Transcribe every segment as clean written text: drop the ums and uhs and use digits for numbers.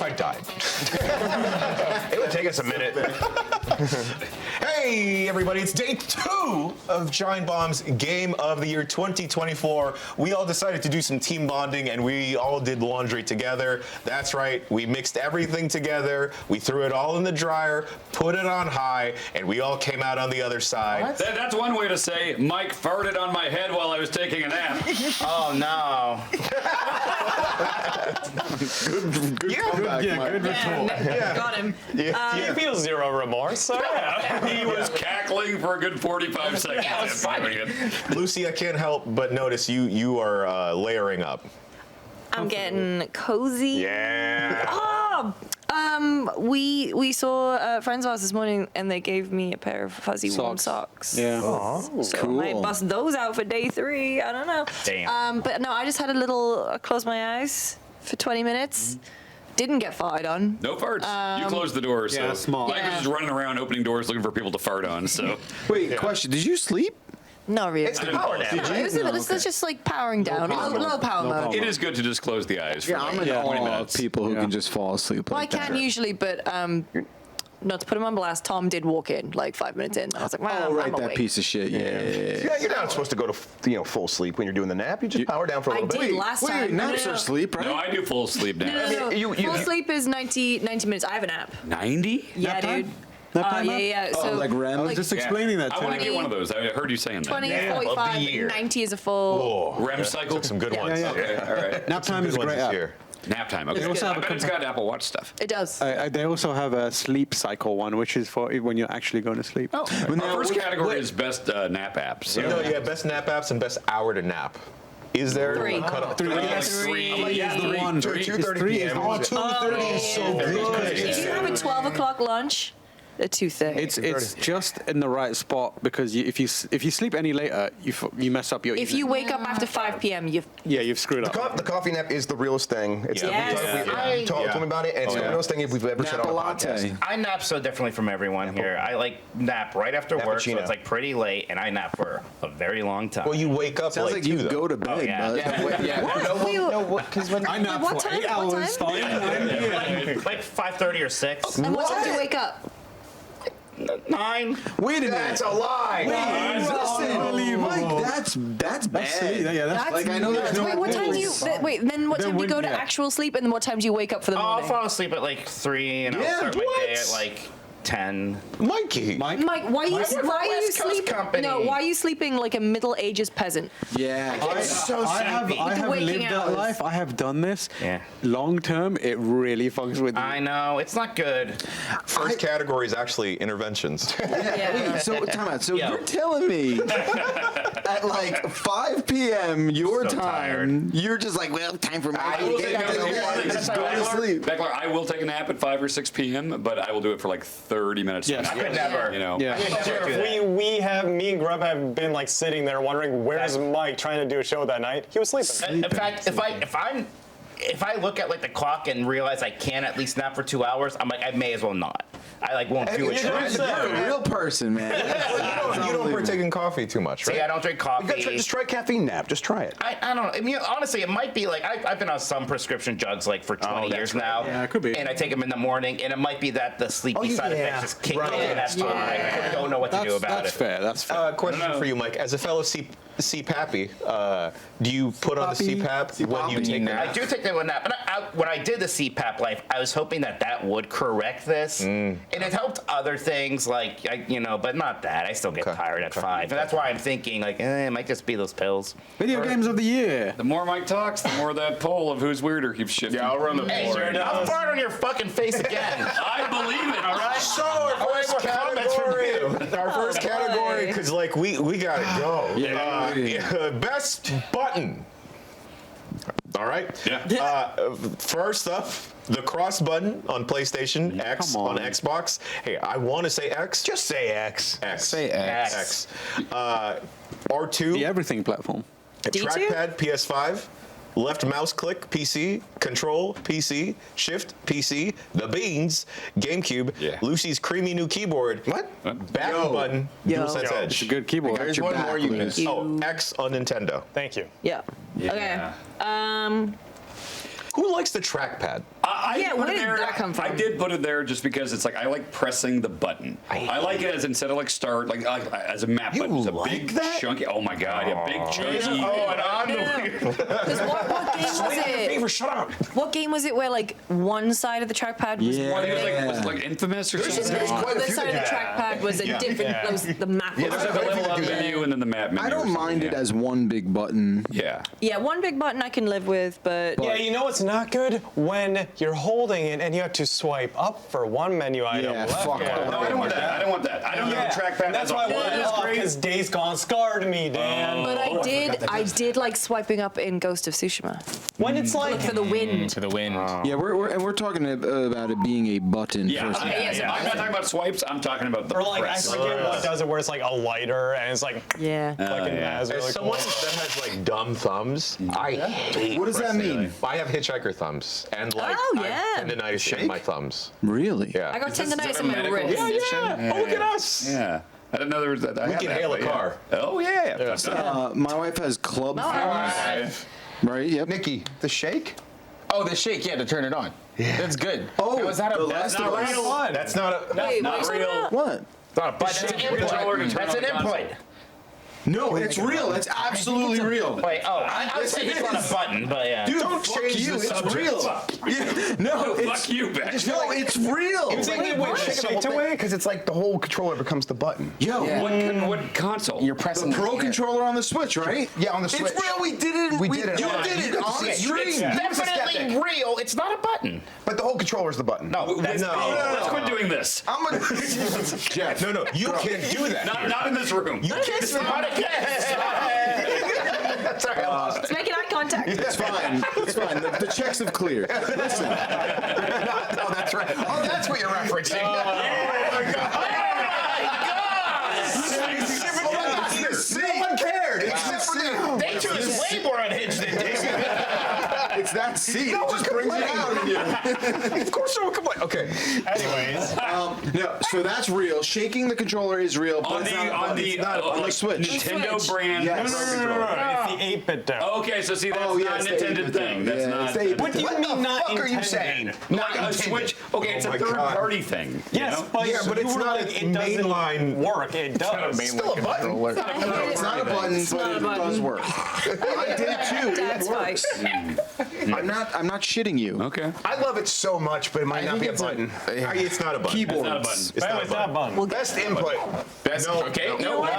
if I died? It would take us a minute. Hey, everybody, it's day 2 of Giant Bomb's Game of the Year 2024. We all decided to do some team bonding, and we all did laundry together. That's right, we mixed everything together, we threw it all in the dryer, put it on high, and we all came out on the other side. That's one way to say Mike farted on my head while I was taking a nap. Oh, no. Good comeback, Mike. Good retort. Got him. He feels zero remorse. So He was cackling for a good 45 seconds. Yeah, it was funny. Lucy, I can't help but notice you are layering up. I'm getting cozy. Yeah. Oh, we saw friends of ours this morning, and they gave me a pair of fuzzy warm socks. Yeah. So Cool. I might bust those out for day 3. I don't know. Damn. But no, I just had a little close my eyes for 20 minutes. Didn't get farted on. No farts. You closed the door, so Yeah, smart. Mike was just running around opening doors looking for people to fart on. So Wait, question. Did you sleep? Not really. It's the power nap. It's just like powering down. Low power mode. it is good to just close the eyes for Yeah, I'm in 20 awe of minutes. people who can just fall asleep Well, I like can that. usually, but not to put him on blast, Tom did walk in like 5 minutes in. I was like, well, Oh, right, I'm that awake. piece of shit. Yeah. Yeah, you're not supposed to go to full sleep when you're doing the nap. You just power down for a I little did bit. last Wait, time. naps are sleep, right? No, I do full sleep now. No. Full sleep is 90 minutes. I have a nap. 90? Yeah, Nap time? dude. Nap time Yeah, nap? yeah. Oh, So like REM? I was just explaining that I to want to him. get one of those. I heard you saying that. 20, Nap of the 45, year. 90 is a full. Oh, REM cycle? took some good ones. Yeah. Okay, all right. Nap time is a Good ones great this app. year. Nap time. Okay. They also I have a bet it's got Apple Watch stuff. It does. They also have a sleep cycle one, which is for when you're actually going to sleep. Oh, our first category is best nap apps. So. No, yeah, best nap apps and best hour to nap. Is there 3. a cutoff? 3. Yes. Yeah, the one. 2:30 p.m. Oh, 2:30 is so good. If you have a 12 o'clock lunch, a 2:30. It's just in the right spot because if you sleep any later, you mess up your. If you wake up after 5 p.m., you've screwed up. The coffee nap is the realest thing. It's Yes. told me about it, and it's the realest thing if we've ever said on a podcast. latte. I nap so differently from everyone here. I nap right after work, so Cappuccino. it's like pretty late, and I nap for a very long time. Well, you wake up Sounds like you too, go to bed, Oh, yeah. bud. Because when I nap what for time? 8 What hours. time? like 5:30 or 6. And what time do you wake up? 9. Wait a minute. That's a lie. Listen, Mike, that's bad. Yeah, that's Like, I know there's no Wait, what time do you? Wait, then what time do you go to yeah. actual sleep, and then what time do you wake up for the I'll morning? fall asleep at like 3, and I'll Yeah, start my day what? at like 10. Mikey. Mike. Mike, why are you work for West Coast sleeping? Company. No, why are you sleeping like a Middle Ages peasant? Yeah. so I have waking lived that hours. life. I have done this. Yeah. Long term, it really fucks with you. I know, it's not good. First category is actually interventions. Yeah. Wait, so time out. So Yeah. you're telling me at like 5 p.m. your So time, you're just like, well, time for me I to will get take out of bed. a Just go to sleep. Beckler, I will take a nap at 5 or 6 p.m., but I will do it for like 30 minutes. Yes. I could never. You know. Yeah. Me and Grub have been like sitting there wondering where's Mike trying to do a show that night. He was sleeping. In fact, if I look at like the clock and realize I can at least nap for 2 hours, I'm like, I may as well not. I like won't do it. You're a real person, man. You don't partake in coffee too much, right? See, I don't drink coffee. Just try caffeine nap. Just try it. I don't know. I mean, honestly, it might be like I've been on some prescription drugs like for 20 years now. Yeah, it could be. And I take them in the morning, and it might be that the sleepy side effects just kick in. That's fine. I don't know what to do about That's it. fair. That's fair. Question for you, Mike. As a fellow CPAPy, do you put on the CPAP when you take a I nap? do take that one nap. And when I did the CPAP life, I was hoping that would correct this. And it helped other things, like, but not that. I still get tired at 5. And that's why I'm thinking, like, it might just be those pills. Video games of the year. The more Mike talks, the more that poll of who's weirder keeps shifting. Yeah, I'll run the Hey, board. I'll fart on your fucking face again. I believe it. All right? So our first category, because like we gotta go. Best button. All right. Yeah. First up, the cross button on PlayStation, X come on on. Xbox. Hey, I want to say X. Just say X. X. Say X. X. R2. The everything platform. D2? Trackpad, PS5. Left mouse click, PC. Control, PC. Shift, PC. The Beans, GameCube. Yeah. Lucy's creamy new keyboard. What? Back button, DualSense It's a Edge. good keyboard. There's one more you missed. Oh, X on Nintendo. Thank you. Yeah. Yeah. Okay. Who likes the trackpad? Yeah, put where it did there. that come from? I did put it there just because it's like I like pressing the button. I like it as instead of like start like as a map button. It's a big chunky. Oh my god, yeah, big chunky. Because what game was it? Shut up. What game was it where like one side of the trackpad was Yeah. one I think it was thing? was it like Infamous or something? there's The quite a other few side of the that- trackpad was a different. That was the map. There's like a level up menu and then the map menu. I or don't something, mind it yeah. as one big button. Yeah. Yeah, one big button I can live with, but Yeah, you know what's not good? When you're holding it and you have to swipe up for one menu item. Yeah, left. fuck No, I don't want that. I don't want that. I don't Yeah, need the trackpad. that's why I wanted it off, because Days Gone scarred me, Dan. But I did like swiping up in Ghost of Tsushima When it's like, for the wind. To the wind. Yeah, we're talking about it being a button. Yeah, first. I'm not talking about swipes. I'm talking about the or like, I press. forget what does it, where it's like a lighter and it's like, Yeah. fucking yeah. Maz, As really someone cool. that has like dumb thumbs, I hate. What does that pressing mean? it. I have hitchhiker thumbs, and like Oh, I yeah. have tendinitis in my thumbs. Really? Yeah. I got Is this tendinitis a in my medical wrist. condition? Oh, look at us. Yeah. I didn't know there was that. We can hail a car. Oh yeah. My wife has club thumbs. Right. Yep. Nikki, the shake? Oh, the shake, yeah, to turn it on. Yeah. That's good. Oh, Now, is that the a last Not of us. real. That's not a. That's Wait, not what are you real. talking about? What? That's an controller to input. turn That's on an console. input. No, it's real. That's absolutely real. Wait, I was saying it's not a button, but yeah. Dude, Don't fuck change you. the It's subject. real. Yeah, no, Fuck it's you, Beck. no, it's real. Shake away? Because it's like the whole controller becomes the button. Yo, What console? You're pressing the Pro yeah. controller on the Switch, right? Yeah, on the Switch. It's real. We did it. We did it. You on- did you it could on see the it. stream. It's definitely real. It's not a button. But the whole controller's the button. No, that's Let's quit doing this. I'm a Jeff, no, you can't do that. Not in this room. You can't. Sorry, I lost it. It's making eye contact. It's fine. It's fine. The checks have cleared. Listen. Oh, that's right. Oh, that's what you're referencing. No one cared. Except for them. They two is way more unhinged than this. It's that seat. It just brings it out in you. Of course, no one complain. Okay. Anyways, No, so that's real. Shaking the controller is real, but On it's the not a button. It's not on the like Switch. Nintendo Switch. brand. Yes. Pro controller. it's the 8-bit dough. Okay, so see that's Oh, yeah, not it's an the intended 8-bit thing. That's yeah, not. it's the 8-bit What do you What mean the not fuck are you intended? saying? Like a Switch. Okay, it's a my God. third-party thing. Yes, you know? but, Yeah, but it's you were not like, a it doesn't mainline- work. It does. Still a button. No, it's not a button, but not a it button. does work. I did too. Dad's It works. I'm not shitting you. Okay. I love it so much, but it might not be a button. It's not a button. Keyboard. It's not a button. It's not a It's not button. bun. Best input. Best. No, Okay. no. You know what?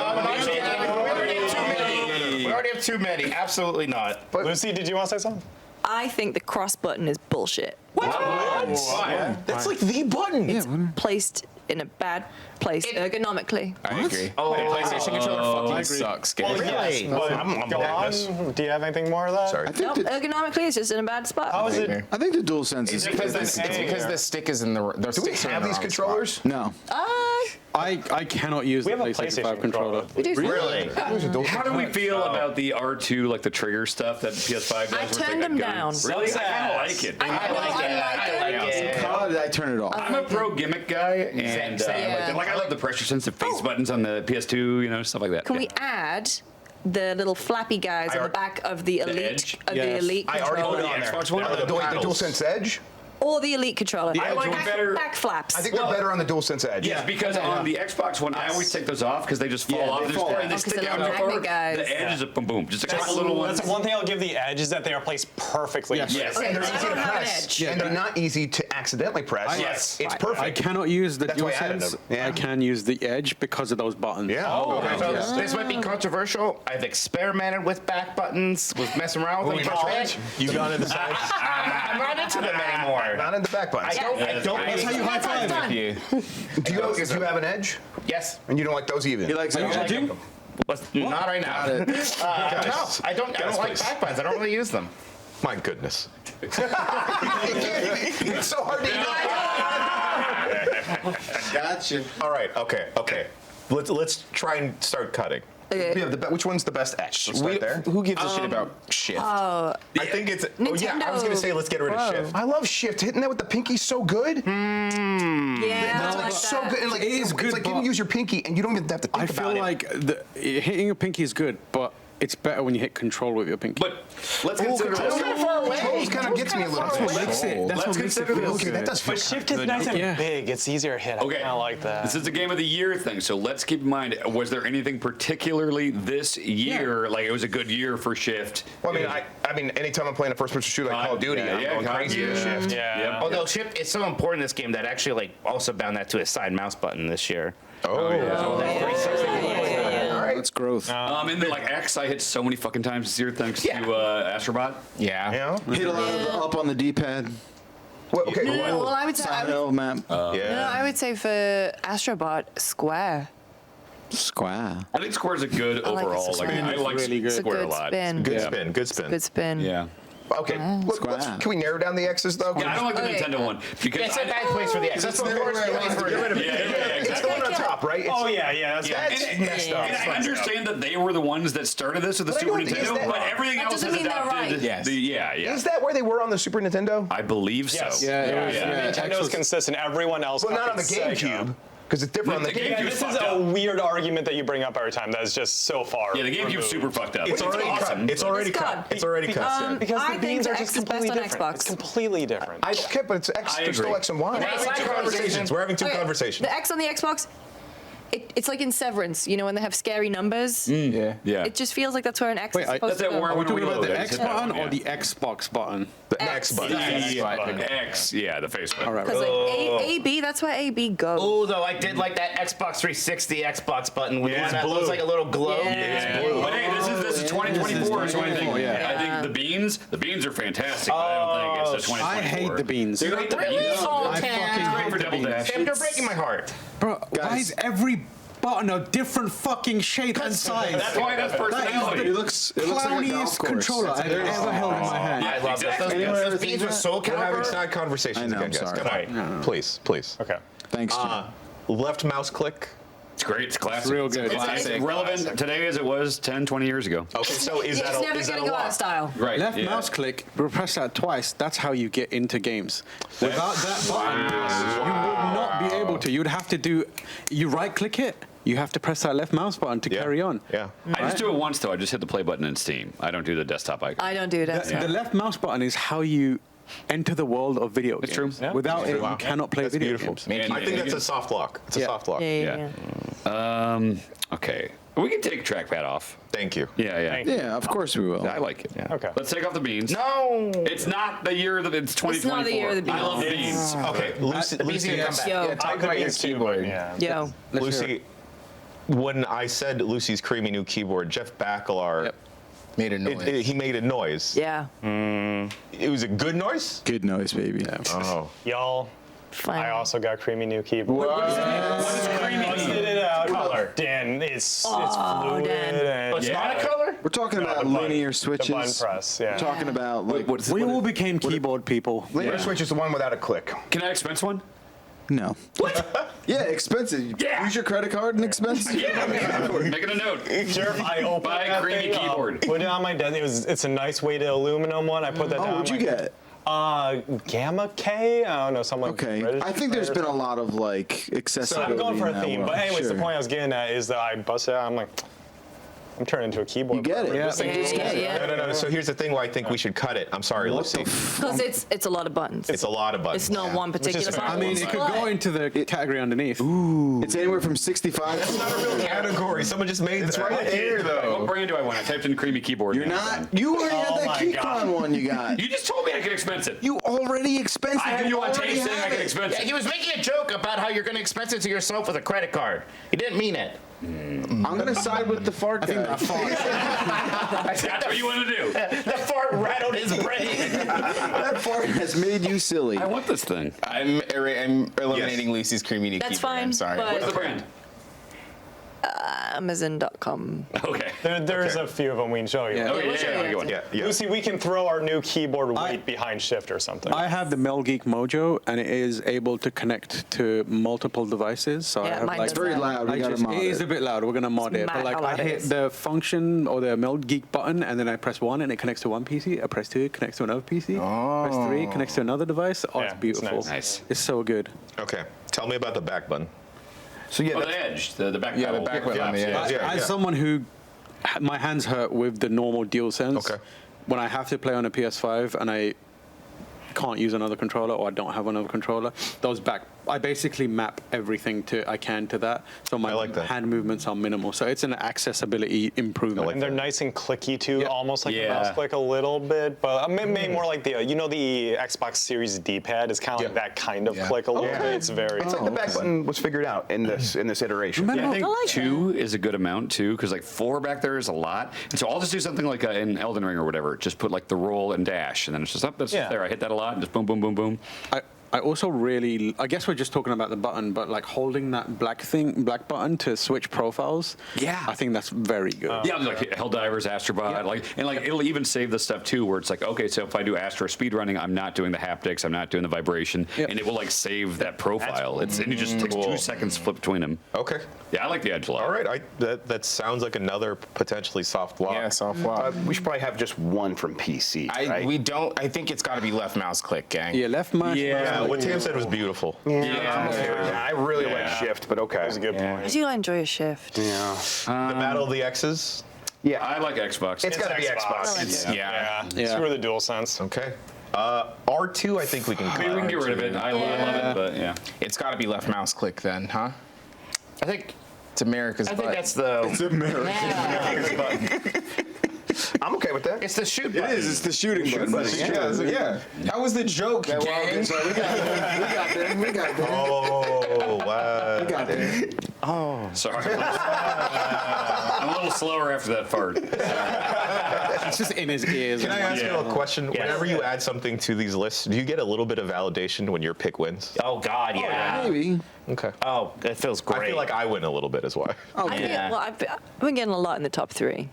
We already have too many. Absolutely not. Lucy, did you want to say something? I think the cross button is bullshit. Why? That's like the button. Placed in a bad place ergonomically. I agree. Oh, PlayStation controller fucking sucks. Gabe. Yes, but go on. Do you have anything more of that? Sorry. I think No, that, ergonomically it's just in a bad spot. How is it? I think the DualSense is. It's because the stick is in the. Do we have these controllers? No. I cannot use We the have a PlayStation 5 PlayStation controller. We do. Really? How do we feel about the R2, like the trigger stuff that PS5 does? I where it's turned like a them gun? down. Really? I kind of like it. I like it. How did I turn it off? I'm a pro gimmick guy, and Yeah. like I love the pressure sensitive face buttons on the PS2, you know, stuff like that. Can Yeah. we add the little flappy guys on the back of the Elite Edge? the Yes. Elite I already controller? put it on there. Xbox One? The DualSense Edge? Or the Elite controller? I like it better. Back flaps. I think they're better on the DualSense Edge. Yes, because on the Xbox One, I always take those off because they just fall off. they fall And off. they Oh, 'cause stick they're out little so far. magnet guys. The edge is a boom boom, just a couple little ones. That's one thing I'll give the Edge is that they are placed perfectly. Yes. Okay, And they're so I easy to don't have an press. edge. And they're not easy to accidentally press. Yes. It's Right. perfect. I cannot use the That's why I added DualSense. them. Yeah. I can use the Edge because of those buttons. Yeah. Okay, so this might be controversial. I've experimented with back buttons, with messing around with them. You got it the side. I'm not into them anymore. Not in the back buttons. I don't. That's how you high five. Do you have an Edge? Yes. And you don't like those either? He likes it. Not right now. No, I don't like back buttons. I don't really use them. My goodness. It's so hard to Gotcha. All right. Okay. Let's try and start cutting. Okay. Yeah, which one's the best Edge? Let's start there. Who gives a shit about shift? I think it's. Oh yeah, I was gonna say let's get rid of Pro. shift. I love shift. Hitting that with the pinky's so good. Yeah, That's I like like so that. good. And like, It is it's good, like you but use your pinky and you don't even have to think I about feel it. like hitting a pinky is good, but it's better when you hit control with your pinky. But let's consider Control's kind of far away. Controls kind of gets me a little. That's what makes it. That's Let's what makes it consider feel this. good. That does feel But shift is nice and big. It's easier to hit. I Okay, kind of like that. This is a game of the year thing, so let's keep in mind: was there anything particularly this year, like it was a good year for Shift? Well, I mean, anytime I'm playing a first-person shooter like Call of Duty, I'm going crazy with Shift. Yeah. Although Shift is so important in this game that actually like also bound that to a side mouse button this year. Oh, All right, it's growth. And then like X, I hit so many fucking times this year thanks to Astrobot. Yeah. Hit a lot of the up on the D-pad. Well, okay. No, well, I would say, Side L map. no, I would say for Astrobot, square. Square. I think Square's a good like the overall. Like spin. I like Really good. It's a Square a good lot. spin. Good Yeah. spin. Good spin. Good spin. Yeah. Okay. Can we narrow down the X's though? Yeah, I don't like the Okay. Nintendo one because It's a bad place for the X. That's the worst place for it. It's the one on top, right? Oh yeah. That's That's messed up. And I understand that they were the ones that started this with the But I Super don't think- is Nintendo, that- but everything That else doesn't has mean they're adopted. right. Yes. Yeah. Is that where they were on the Super Nintendo? I believe so. Yes. Yeah, it was, yeah. Nintendo's consistent. Everyone else. Well, not on the fucking GameCube, because it's different on the The GameCube. Yeah, GameCube's this is fucked a up. weird argument that you bring up every time. That is just so far. Yeah, the GameCube's removed. super fucked up. It's already awesome. cut. It's already It's cut. God. It's already cut. Because I the think beans are X just is best completely on different. Xbox. It's completely different. Okay, but it's X. I There's still agree. X and Y. Yeah, We're having side two conversations. conversations. We're having two Okay, conversations. The X on the Xbox, it's like in Severance, you know, when they have scary numbers. Yeah. Yeah. It just feels like that's where an X Wait, is supposed That's to it. go. Where Are we talking about Reload, the I X just hit that button one, or yeah. the Xbox button? The X button. X, yeah, the face button. All right. Because like AB, that's where AB goes. Oh, though I did like that Xbox 360 Xbox button with Yeah, one it's that blue. looks like a little globe. Yeah. But hey, this is 2024, so I think yeah. I think the beans are fantastic. But I don't think it's the 2024. I hate the beans. You hate the Really? beans? Oh, I Tam. fucking Great for hate the Double beans. Dash. Tam, you're breaking my heart. Bro, why Guys. is every button a different fucking shape and size? That's why that's It personality. looks like a golf Clowniest course. controller I've ever held in my hand. I love exactly. those. Anyone ever Those think beans were that? so We're having caliber. side conversations I know, again, I'm guys. sorry. Come on. Please, please. Okay. Thanks, Jim. Left mouse click. It's great. It's classic. real good. It's Classic. relevant today as it was 10, 20 years ago. Okay, so is It's that never is that going a to go out of lot? style. Right. Left yeah. mouse click, press that twice. That's how you get into games. Without that button, you would not be able to. You would have to do. You right click it. You have to press that left mouse button to Yeah. carry on. Yeah. I just do it once though. I just hit the play button in Steam. I don't do the desktop icon. I don't do that. The left mouse button is how you enter the world of video games. true. Yeah. Without it, you cannot play That's video beautiful. games. I think that's a soft lock. It's a Yeah. soft lock. Yeah. Okay. We can take trackpad off. Thank you. Yeah. Thank Yeah, of course we will. I like it. Okay. Let's take off the beans. No. It's not the year that it's 2024. not the year of the I love the beans. beans. Okay, Lucy. Beans need to come back. Yo, Yeah, talk about your keyboard. Yeah. yo. Lucy. When I said Lucy's creamy new keyboard, Jeff Bakalar, Yep. Made a noise. he made a noise. Yeah. It was a good noise. Good noise, baby. Oh. Y'all, Fine. I also got creamy new keyboard. What is creamy? Busted it out. Color. Dan, it's fluid. Dan. And It's not a color? We're talking No, about the button- linear The switches. button press, yeah. We're talking about like We all became keyboard people. Linear switch is the one without a click. Can I expense one? no. Yeah, expensive. Yeah. Use your credit card and expense. Yeah. Making a note. Sure, I opened Buy that creamy thing up, keyboard. put it on my desk. It's a nice weighted aluminum one. I put that down. Oh, what'd you like, get? Gamma K? I don't know, something like Okay. British I think there's or been a something. lot of like accessibility. I'm going for in a that theme. world. But anyways, Sure. the point I was getting at is that I busted out. I'm like, I'm turning into a keyboard. You get it. player. This thing just gets it. No. So here's the thing why I think we should cut it. I'm sorry, Lucy. Because it's a lot of buttons. It's a lot of buttons. It's not one particular fair. button. I mean, it could go into the category underneath. It's anywhere from 65. It's not a real category. Someone just made It's that. right here, What though. brand do I want? I typed in creamy keyboard. You're not. You already Oh had my that God. Keychron one you got. You just told me I could expense it. You already expensive. I have you on already tape saying I have can it. expense Yeah, it. he was making a joke about how you're going to expense it to yourself with a credit card. He didn't mean it. I'm gonna side with the fart guy. That's what you want to do. The fart rattled his brain. That fart has made you silly. I want this thing. I'm eliminating Lucy's creamy new That's keyboard. fine, I'm sorry. but- What's the brand? Amazon.com. Okay. There's a few of them we can show you. Yeah. Okay, we'll show you yeah, go on. Yeah. Lucy, we can throw our new keyboard weight behind shift or something. I have the Mel Geek Mojo, and it is able to connect to multiple devices. So I Yeah, have mine like does Very loud. We gotta mod it is it. a bit loud. We're gonna mod it. But mad like how I loud it hit is. the function or the Mel Geek button, and then I press 1, and it connects to one PC. I press 2, it connects to another PC. Press 3, connects to another device. Oh, Yeah, it's it's beautiful. nice. Nice. It's so good. Okay. Tell me about the back button. So yeah, Oh, that's, the edge, the back Yeah, the pedal. back pedal on the edge. Yeah, As yeah. someone who my hands hurt with the normal DualSense. Okay. When I have to play on a PS5 and I can't use another controller or I don't have another controller, I basically map everything I can to that. So my hand movements are minimal. So it's an accessibility improvement. And they're nice and clicky too, almost like a Yeah. mouse click a little bit, but maybe more like the the Xbox Series D-pad is kind of like that kind of click a little bit. It's very. It's like the back button was figured out in this iteration. Yeah, I think I like 2 is a good amount too, because like 4 back there is a lot. And so I'll just do something like in Elden Ring or whatever. Just put like the roll and dash, and then it's just up. That's just there. I hit that a lot, and just boom, boom, boom, boom. I also really, I guess we're just talking about the button, but like holding that black button to switch profiles. Yeah. I think that's very good. Yeah, like Helldivers, Astrobot, like it'll even save the stuff too, where it's like, okay, so if I do Astro speedrunning, I'm not doing the haptics, I'm not doing the vibration, and it will like save that profile. And it just takes 2 seconds to flip between them. Okay. Yeah, I like the Edge a lot. All right. That sounds like another potentially soft lock. Yeah, soft lock. We should probably have just one from PC. Right? We don't. I think it's got to be left mouse click, gang. Yeah, left mouse. Yeah, what Tam said was beautiful. I really like Shift, but okay. That's a good point. I do enjoy a shift. Yeah. The Battle of the X's. Yeah. I like Xbox. It's got to be Xbox. Yeah. Yeah. Screw the DualSense. Okay. R2, I think we can. Maybe we can get rid of it. I love it, but yeah. It's got to be left mouse click then, huh? I think It's America's I think butt. that's the. It's American. I'm okay with that. It's the shoot It button. is. It's the shooting button. Yeah. That was the joke, gang. okay, So we got there. We got there. Oh, wow. We got there. Sorry. I'm a little slower after that fart. It's just in his ears. Can I ask you a question? Yes. Whenever you add something to these lists, do you get a little bit of validation when your pick wins? Oh God, yeah. Maybe. Okay. Oh, it feels great. I feel like I win a little bit as well. I've been getting a lot in the top 3.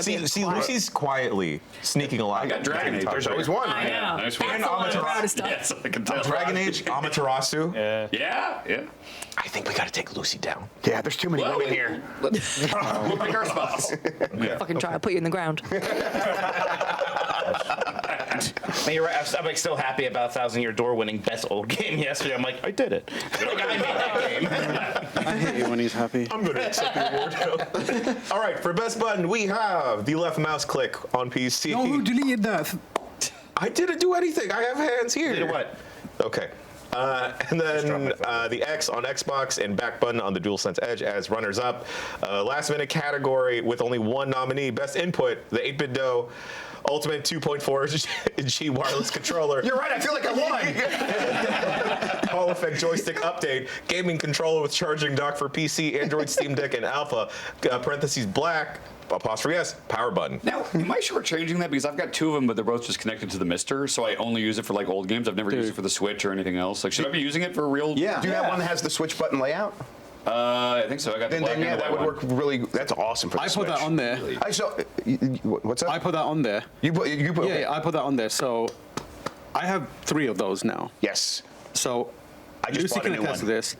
See, Lucy's quietly sneaking a lot. I got Dragon Age. There's always one. I know. Nice one. That's a lot of proud stuff. Yes, I can tell. Dragon Age, Amaterasu. Yeah. I think we got to take Lucy down. Yeah, there's too many Well, women here. We'll pick our spots. Fucking try. I'll put you in the ground. No, you're right. I'm like still happy about 1,000 Year Door winning best old game yesterday. I'm like, I did it. Like I made that game. I hate it when he's happy. I'm going to accept the award. All right, for best button, we have the left mouse click on PC. No, who deleted that? I didn't do anything. I have hands here. Did what? Okay. And then the X on Xbox and back button on the DualSense Edge as runners-up. Last minute category with only one nominee. Best input, the 8-bit Dough Ultimate 2.4 G wireless controller. You're right. I feel like I won. Hall Effect joystick update. Gaming controller with charging dock for PC, Android, Steam Deck, and Alpha. Parentheses black. Apostrophe S. Power button. Now, am I shortchanging that? Because I've got 2 of them, but they're both just connected to the Mister, so I only use it for like old games. I've never used it for the Switch or anything else. Like, should I be using it for real? Yeah. Do you have one that has the switch button layout? I think so. I got the Then, black then yeah, and the that white would one. work really. That's awesome for the I Switch. put that on there. I saw. What's that? I put that on there. You put. Yeah, I put that on there. So I have 3 of those now. Yes. So I just Lucy bought a can new attest to one. this.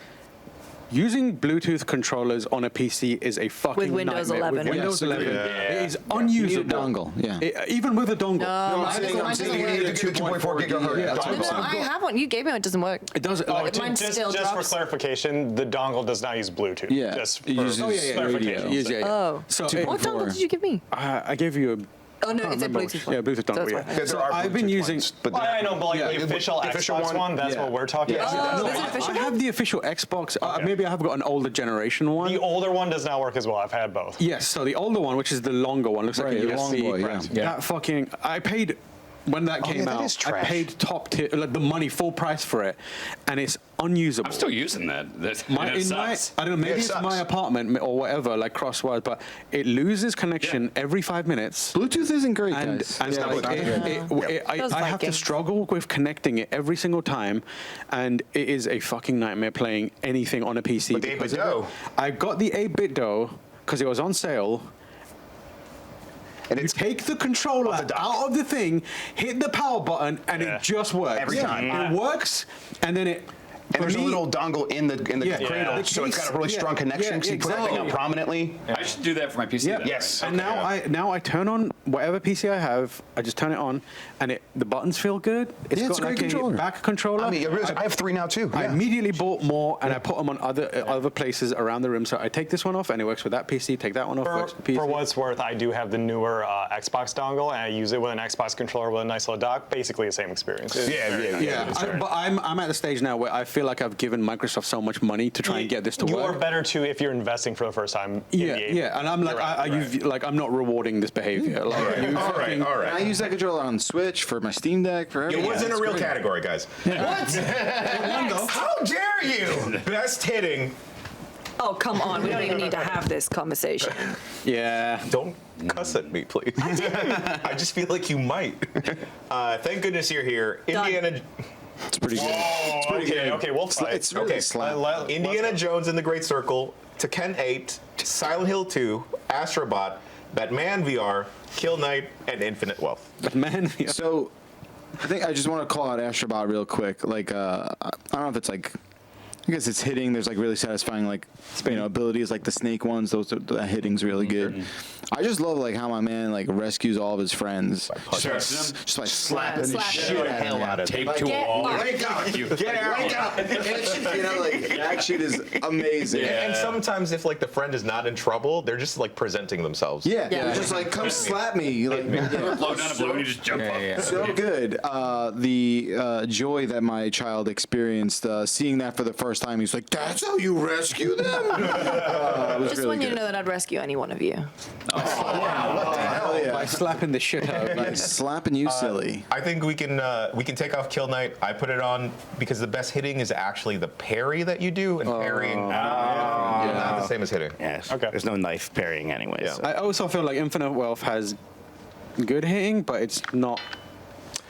Using Bluetooth controllers on a PC is a fucking With Windows nightmare. 11. With Windows Yes. 11, Yeah. it is You unusable. need a dongle. Yeah. Even with a dongle. No, I'm saying you need the 2.4 gigahertz. Yeah, dongle. No, I have one. You gave me one. It doesn't work. It does. Mine still Just for drops. clarification, the dongle does not use Bluetooth. Yeah, Just it for uses clarification. radio. Oh. So What dongle did you give me? I gave you a. Oh no, it's a remember Bluetooth which- one. yeah, Bluetooth dongle, That's yeah. why. Because So there are I've been Bluetooth using- ones, but Well, I know, but like Yeah, the official official Xbox one, that's yeah. what we're talking about. Oh, No, there's an official I have the official Xbox. Maybe I have got an older generation one. The older one does not work as well. I've had both. Yes, so the older one, which is the longer one, looks Right, like a the long USB. boy, yeah. That fucking, I paid when that came yeah, that out. is I trash. paid top tier, like the money, full price for it, and it's unusable. I'm still using that. My, And it in my, sucks. I don't know, maybe it it's sucks. my apartment or whatever, like crosswise, but it loses connection every 5 minutes. Bluetooth isn't great, And, guys. and not like, good. Those I have to Vikings. struggle with connecting it every single time, and it is a fucking nightmare playing anything on a PC. But the 8-bit because of Dough. it. I got the 8-bit Dough because it was on sale. And You it's take the controller Off the dock. out of the thing, hit the power button, and Yeah. it just works. Every time. It works, and then And there's a little dongle in the cradle, so it's got a really strong connection. So you put that thing out prominently. I should do that for my PC. Then. Yes. And now I turn on whatever PC I have. I just turn it on, and the buttons feel good. It's got a great like controller. a back controller. I mean, I have 3 now too. I immediately bought more, and I put them on other places around the room. So I take this one off, and it works with that PC. Take that one off, works with the PC. For what it's worth, I do have the newer Xbox dongle, and I use it with an Xbox controller with a nice little dock. Basically the same experience. But I'm at the stage now where I feel like I've given Microsoft so much money to try and get this to work. You are better too if you're investing for the first time. And I'm like, I'm not rewarding this behavior. Like, All right. I use that controller on Switch for my Steam Deck for everything. It wasn't a real category, guys. What? How dare you? Best hitting. Oh, come on. We don't even need to have this conversation. Yeah. Don't cuss at me, please. I didn't. I just feel like you might. Thank goodness you're here. Done. Indiana. It's pretty good. It's pretty good. Okay, we'll fight. It's really Okay. slap. Indiana Jones and the Great Circle, Tekken 8, Silent Hill 2, Astrobot, Batman VR, Kill Knight, and Infinite Wealth. Man, So, I think I just want to call out Astrobot real quick. Like, I don't know if it's like, I guess it's hitting. There's like really satisfying like abilities like the snake ones. The hitting's really good. I just love like how my man like rescues all of his friends just by slapping the shit out of them. Tape to a wall. Wake up! Get out! Wake up! You know, like that shit is amazing. And sometimes if like the friend is not in trouble, they're just like presenting themselves. Yeah, just like come slap me. Like, Blow down a balloon, you just jump up. so good. The joy that my child experienced seeing that for the first time. He's like, "That's how you rescue them." Just really want you to good. know that I'd rescue any one of you. Hell yeah. by slapping the shit out of By me. slapping you silly. I think we can take off Kill Knight. I put it on because the best hitting is actually the parry that you do, and parrying not the same as hitting. Yes. Okay. There's no knife parrying anyway. Yeah. So. I also feel like Infinite Wealth has good hitting, but it's not.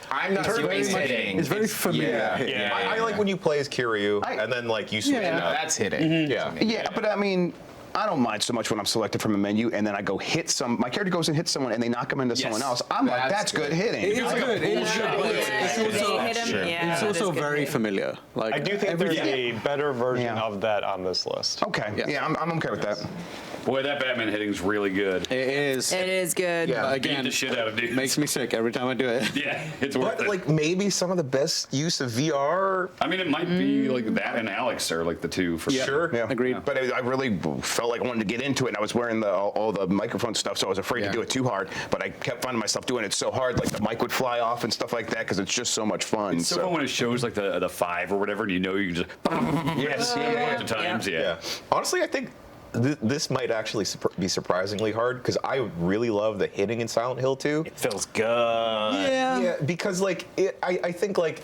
I'm not Turn-based hitting. It's very familiar. Yeah. I like when you play as Kiryu, and then like you switch it up. That's hitting. Yeah. Yeah, but I mean, I don't mind so much when I'm selected from a menu and then I go hit my character goes and hits someone and they knock him into someone else. I'm like, that's good hitting. It is good. It is good. It's also very familiar. Like I do think there's a better version of that on this list. Okay. Yeah, I'm okay with that. Boy, that Batman hitting's really good. It is. It is good. Yeah. Beat Again, the shit out of dudes. makes me sick every time I do it. Yeah, it's worth But it. like maybe some of the best use of VR. I mean, it might be like that and Alex are like the two for sure. Yeah. Agreed. But I really felt like I wanted to get into it, and I was wearing all the microphone stuff, so I was afraid to do it too hard. But I kept finding myself doing it so hard, like the mic would fly off and stuff like that, because it's just so much fun. It's so fun when it shows like the 5 or whatever, and you know you can just Yes. a bunch of times. Yeah. Honestly, I think this might actually be surprisingly hard because I really love the hitting in Silent Hill 2. It feels good. Yeah, because like I think like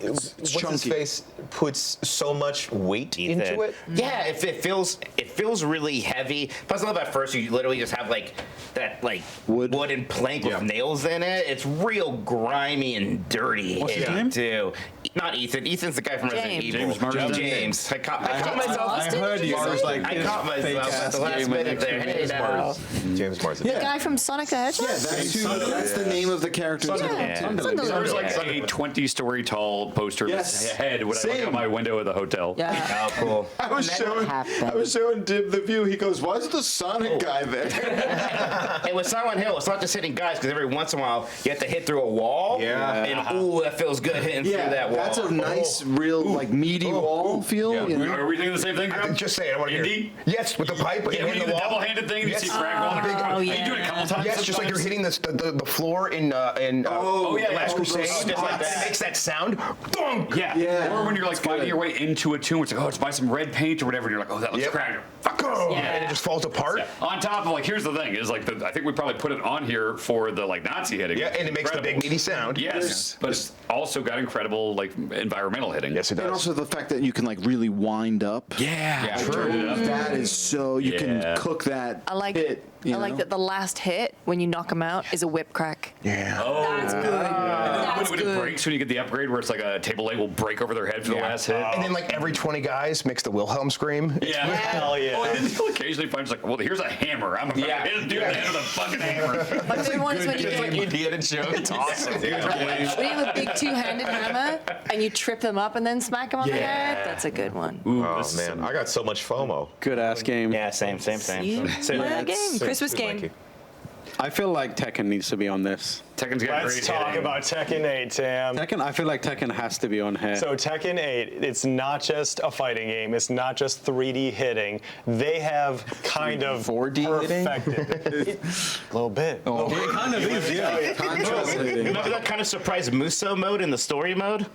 what's his chunky. face puts so much weight into it. Yeah, it feels really heavy. Plus, I love at first you literally just have like that wooden plank with nails in it. It's real grimy and dirty. What's his hitting, name? too. Not Ethan. Ethan's the guy from Resident James. Evil. James Marsden. James. I caught myself. I heard you. I was like, I caught myself at the last minute there. Hey, now. James Marsden. The guy from Sonic the Hedgehog? That's the name of the character. There's like a 20-story tall poster of his head when I look out my window of the hotel. Yeah. Oh, cool. I was showing Dib the view. He goes, "Why is the Sonic guy there?" Hey, with Silent Hill, it's not just hitting guys, because every once in a while you have to hit through a wall. Yeah. And ooh, that feels good hitting through that wall. That's a nice, real, like meaty wall feel. Yeah. You know? Are we thinking the same thing, Grub? Just say it. I want to hear. Indy? Yes, with the pipe. Yeah, when you do the double-handed thing, and you see Frank rolling Oh, You do it a couple times. Yes, just like you're hitting the floor in Last Crusade. Just like that. It makes that sound. Thunk! Yeah. Or when you're like fighting your way into a tomb, it's like, oh, it's by some red paint or whatever, and you're like, oh, that looks cracked. Fuck off. And it just falls apart. Yeah. On top of like, here's the thing, is like, I think we probably put it on here for the like Nazi hitting. Yeah, and it makes the big meaty sound. Yes, but it's also got incredible like environmental hitting. Yes, it does. And also the fact that you can like really wind up. Yeah, true. That is so you can cook that. I like hit, you I like know? that the last hit when you knock him out is a whip crack. Yeah. That's good. That's When good. it breaks, when you get the upgrade where it's like a table leg will break over their head for the last hit. And then like every 20 guys makes the Wilhelm scream. Yeah. Hell yeah. and then he'll occasionally find like, well, here's a hammer. I'm gonna hit a dude in the head with a fucking hammer. My favorite one is when you Like Indiana Jones. It's awesome. when you have a big two-handed hammer and you trip them up and then smack them on the head. That's a good one. Oh man, I got so much FOMO. Good ass game. Yeah, same. Game. Christmas game. Mikey. I feel like Tekken needs to be on this. Tekken's got Let's great talk hitting. about Tekken 8, Tam. Tekken, I feel like Tekken has to be on here. So Tekken 8, it's not just a fighting game. It's not just 3D hitting. They have kind of 4D hitting? perfected it. A little bit. Oh. it kind of is, yeah. Remember that kind of surprise Muso mode in the story mode?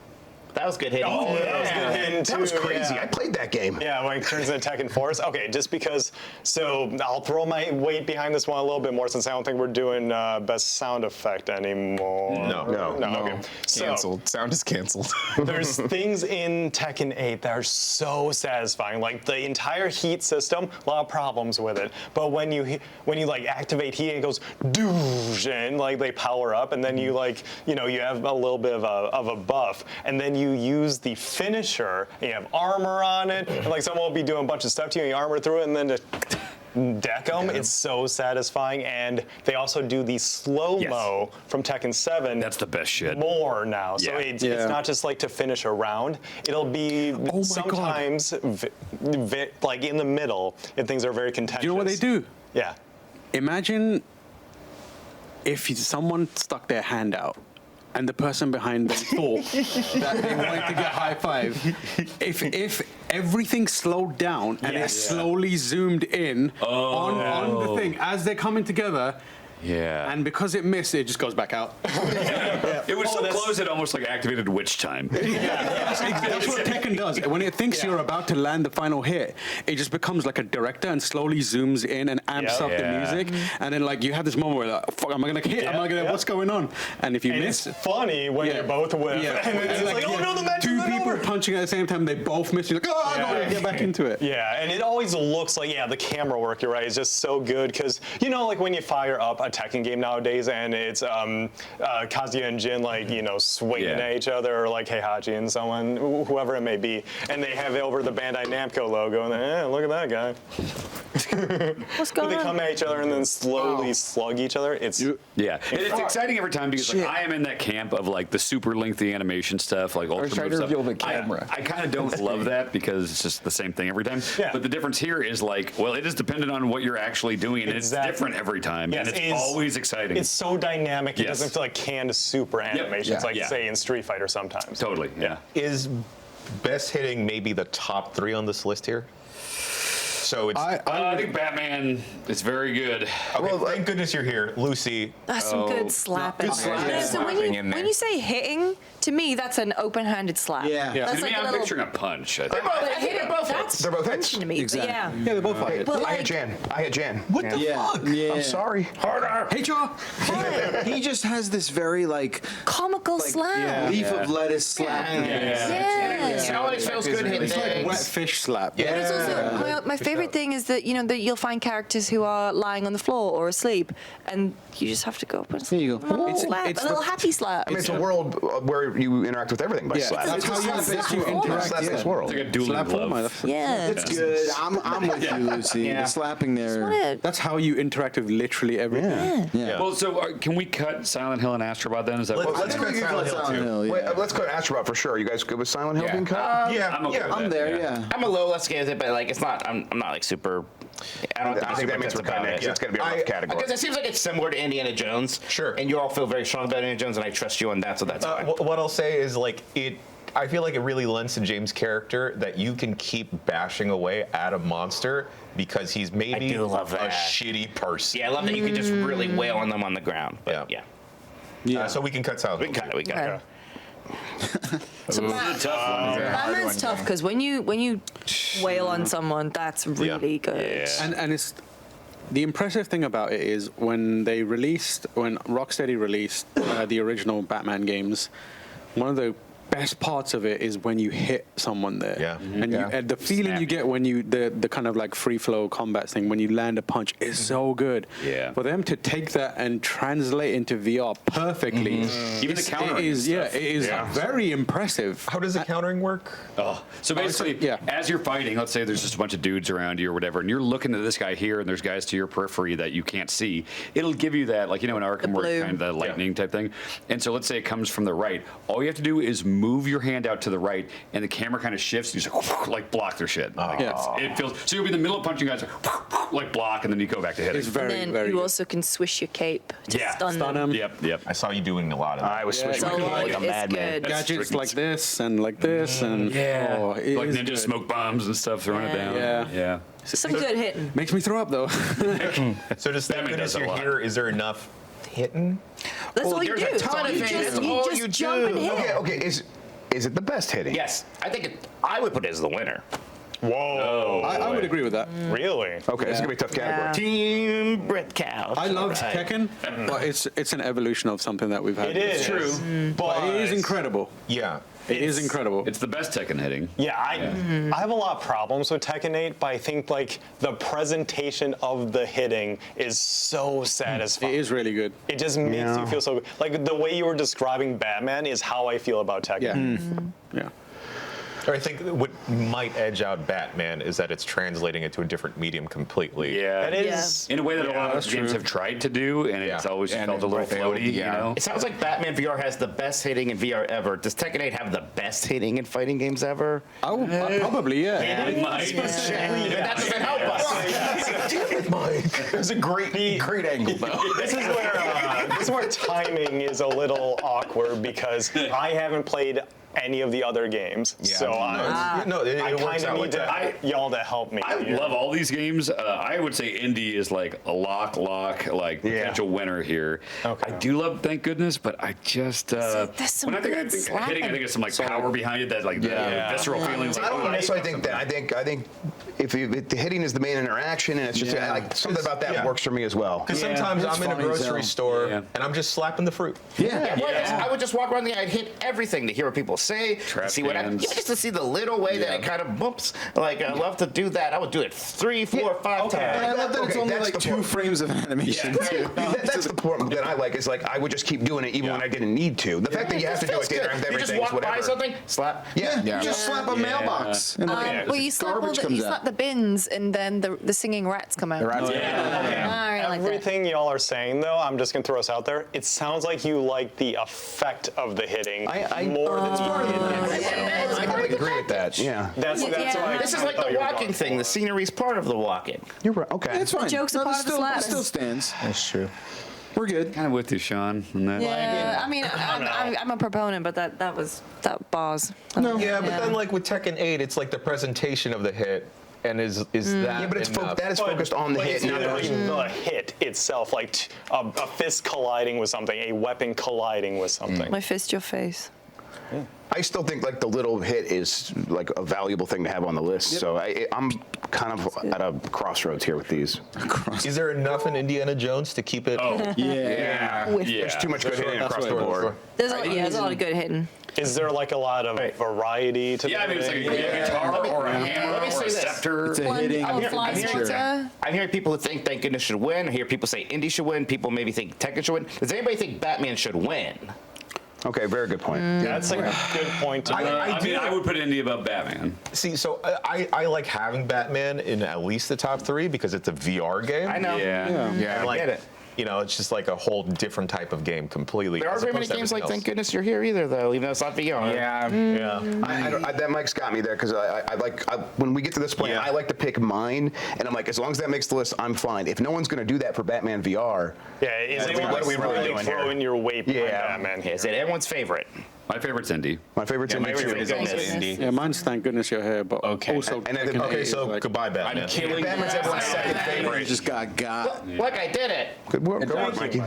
That was good hitting. Oh, that was good hitting too. That was crazy. Yeah. I played that game. Yeah, when it turns into Tekken Force. Okay, just because. So I'll throw my weight behind this one a little bit more since I don't think we're doing best sound effect anymore. No. Okay. So Canceled. Sound is canceled. there's things in Tekken 8 that are so satisfying. Like the entire heat system, a lot of problems with it. But when you like activate heat, it goes doosh, and like they power up, and then you you have a little bit of a buff, and then you use the finisher, and you have armor on it, and like someone will be doing a bunch of stuff to you, and you armor through it, and then just deck them. It's so satisfying, and they also do the slow-mo from Tekken 7. That's the best shit. More now, so Yeah. it's not just like to finish a round. It'll be sometimes like in the middle if things are very contentious. Do you know what they do? Yeah. Imagine if someone stuck their hand out and the person behind them thought that they wanted to get high five. If everything slowed down and it slowly zoomed in on the thing as they're coming together, Yeah. and because it missed, it just goes back out. It was so close it almost like activated witch time. That's what Tekken does. When it thinks you're about to land the final hit, it just becomes like a director and slowly zooms in and amps up the music. And then like you have this moment where like, fuck, am I gonna hit? Am I gonna? What's going on? And if you And miss, it's funny when you're both with. yeah, And it's like, oh no, the match two isn't people over. punching at the same time, they both miss. You're like, oh, I gotta get back into it. Yeah, and it always looks like, the camera work, you're right, is just so good because, like when you fire up a Tekken game nowadays and it's Kazuya and Jin, swinging at each other, or like Heihachi and someone, whoever it may be, and they have it over the Bandai Namco logo, and look at that guy. What's going They on? come at each other and then slowly slug each other. It's And it's exciting every time because like, I am in that camp of like the super lengthy animation stuff, like ultra trying move to stuff. reveal the camera. I kind of don't love that because it's just the same thing every time. Yeah. But the difference here is like, well, it is dependent on what you're actually doing, and Exactly. it's different every time, Yes, and it's it is- always exciting. It's so dynamic. It Yes. doesn't feel like canned super animations, like say in Street Fighter sometimes. Totally. Yeah. Is best hitting maybe the top 3 on this list here? So it's. I think Batman is very good. Okay, thank goodness you're here, Lucy. That's some good slapping. good slapping. So when you say hitting, to me that's an open-handed slap. Yeah. That's To like me, a I'm little. picturing a punch. I think. But hitting, that's They're both hits. punching to me. Exactly. Yeah. Yeah, they both fight. But I hit like, Jan. I hit Jan. What the fuck? Yeah. I'm sorry. Harder. Hey, Joe. He just has this very like comical slam. leaf of lettuce slap. It always feels good hitting It's like things. wet fish slap. But it's also my favorite thing is that that you'll find characters who are lying on the floor or asleep, and you just have to go up and There you go. a little It's- slap, it's a little happy slap. I mean, it's a world where you interact with everything by slap. That's how you interact. Slap this world. It's like a dueling Slap glove. format. yeah. It's good. I'm with you, Lucy. The slapping there. That's how you interact with literally everything. Yeah. Well, so can we cut Silent Hill and Astrobot then? Is that what Let's go Silent Hill too. Wait, let's go to Astrobot for sure. You guys good with Silent Hill being cut? I'm okay with I'm that, there. Yeah. I'm a little less scared of it, but like it's not. I'm not like super. I don't think, I think that means we're about cutting it. it. It's going to be a rough category. Because it seems like it's similar to Indiana Jones. Sure. And you all feel very strong about Indiana Jones, and I trust you on that, so that's fine. What I'll say is like it. I feel like it really lends to James' character that you can keep bashing away at a monster because he's maybe do love a that. shitty person. Yeah, I love that you can just really wail on them on the ground. But yeah. So we can cut Silent We Hill. can cut it. We can cut it. So Batman's tough because when you wail on someone, that's really good. And it's the impressive thing about it is when Rocksteady released the original Batman games, one of the best parts of it is when you hit someone there. Yeah. And, and the feeling you get when you, the kind of like free flow combat thing, when you land a punch is so good. Yeah. For them to take that and translate into VR perfectly. Even the countering it is, stuff. it is very impressive. How does the countering work? So basically, as you're fighting, let's say there's just a bunch of dudes around you or whatever, and you're looking at this guy here, and there's guys to your periphery that you can't see. It'll give you that, like, in Arkham, where kind of the lightning type thing. And so let's say it comes from the right. All you have to do is move your hand out to the right, and the camera kind of shifts. And you just like block their shit. It feels so. You'll be in the middle of punching guys, like block, and then you go back to hitting. It's very, and then very you good. also can swish your cape to stun them. Yep. I saw you doing a lot of that. I was switching my So like a it's madman. good. Gadgets like this and like this and it like is ninja good. smoke bombs and stuff, throwing it down. Yeah. Some good hitting. Makes me throw up though. So just thank Batman goodness does that a you're lot. here. Is there enough hitting? That's all you do. there's a ton of You things. just, That's you all just you jump and do. hit. Okay, is it the best hitting? Yes, I would put it as the winner. Whoa. I would agree with that. Really? Okay, this is gonna be a tough category. Team Brit Cow. I loved Tekken, but it's an evolution of something that we've had. It is. true, But it is incredible. Yeah. It is incredible. It's the best Tekken hitting. Yeah, I have a lot of problems with Tekken 8, but I think like the presentation of the hitting is so satisfying. It is really good. It just makes you feel so good. Like the way you were describing Batman is how I feel about Tekken. Yeah. Or I think what might edge out Batman is that it's translating it to a different medium completely. Yeah. That is In a way that a lot of that's games true. have tried to do, and it's always felt a little floaty, you know? It sounds like Batman VR has the best hitting in VR ever. Does Tekken 8 have the best hitting in fighting games ever? Probably, yeah. That doesn't help us. Damn it, Mike. It was a great angle, though. This is where timing is a little awkward because I haven't played any of the other games. So I No, it kind works of out need like that. y'all to help me. I love all these games. I would say Indy is like a lock, potential winner here. Okay. I do love Thank Goodness, but I just there's some when I think good hitting, I think it's some like power behind it, that like the visceral feelings. I don't necessarily think that. I think if the hitting is the main interaction, and it's just like something about that works for me as well. Because sometimes I'm in a grocery store and I'm just slapping the fruit. I would just walk around the. I'd hit everything to hear what people say, to see what just to see the little way that it kind of bumps. Like I love to do that. I would do it 3, 4, 5 times. I love that it's only like 2 frames of animation. too. That's the part that I like. Is like I would just keep doing it even when I didn't need to. The fact that you have to do it, You just walk by something, slap. Yeah, you just slap a mailbox. And Well, you slap, all garbage the, comes you slap out. the bins, and then the singing rats come out. Rats. I really like that. Everything y'all are saying, though, I'm just gonna throw us out there. It sounds like you like the effect of the hitting more than I can agree with that. Yeah. That's why. This is like the walking thing. The scenery is part of the walking. You're right. Okay. That's fine. joke's a part that of the still, slaps. still stands. That's true. We're good. Kind of with you, Sean. On that. Yeah, I mean, I'm a proponent, but that bars. Yeah, but then like with Tekken 8, it's like the presentation of the hit, and is that? Yeah, but enough? that is focused on the hit, It's not either the the hit itself, like a fist colliding with something, a weapon colliding with something. My fist, your face. I still think like the little hit is like a valuable thing to have on the list. So I'm kind of at a crossroads here with these. Is there enough in Indiana Jones to keep it? There's too much good hitting across the board. There's a lot of good hitting. Is there like a lot of variety to Yeah, I mean, it's like a guitar or a hammer Let me or say a this. scepter. It's a hitting. Flying saucer. I'm hearing people who think Thank Goodness should win. I hear people say Indy should win. People maybe think Tekken should win. Does anybody think Batman should win? Okay, very good point. That's a good point to make. I mean, I would put Indy above Batman. See, so I like having Batman in at least the top 3 because it's a VR game. I know. And, like, get it. You know, it's just like a whole different type of game completely. There aren't as very many opposed to games like everything Thank Goodness You're Here either, though, even though it's not VR. Yeah. That Mike's got me there because I when we get to this point, I like to pick mine, and I'm like, as long as that makes the list, I'm fine. If no one's going to do that for Batman VR, Is anyone what are we really really doing here? throwing your weight behind Batman here? Is it everyone's favorite? My favorite's Indy. my favorite's Indy too. Yeah, mine's Thank Goodness You're Here, but also And then- Tekken okay, 8 is So like- goodbye, Batman. Batman's everyone's second You favorite. just got. Look, I did it. Good work, go on, Mikey.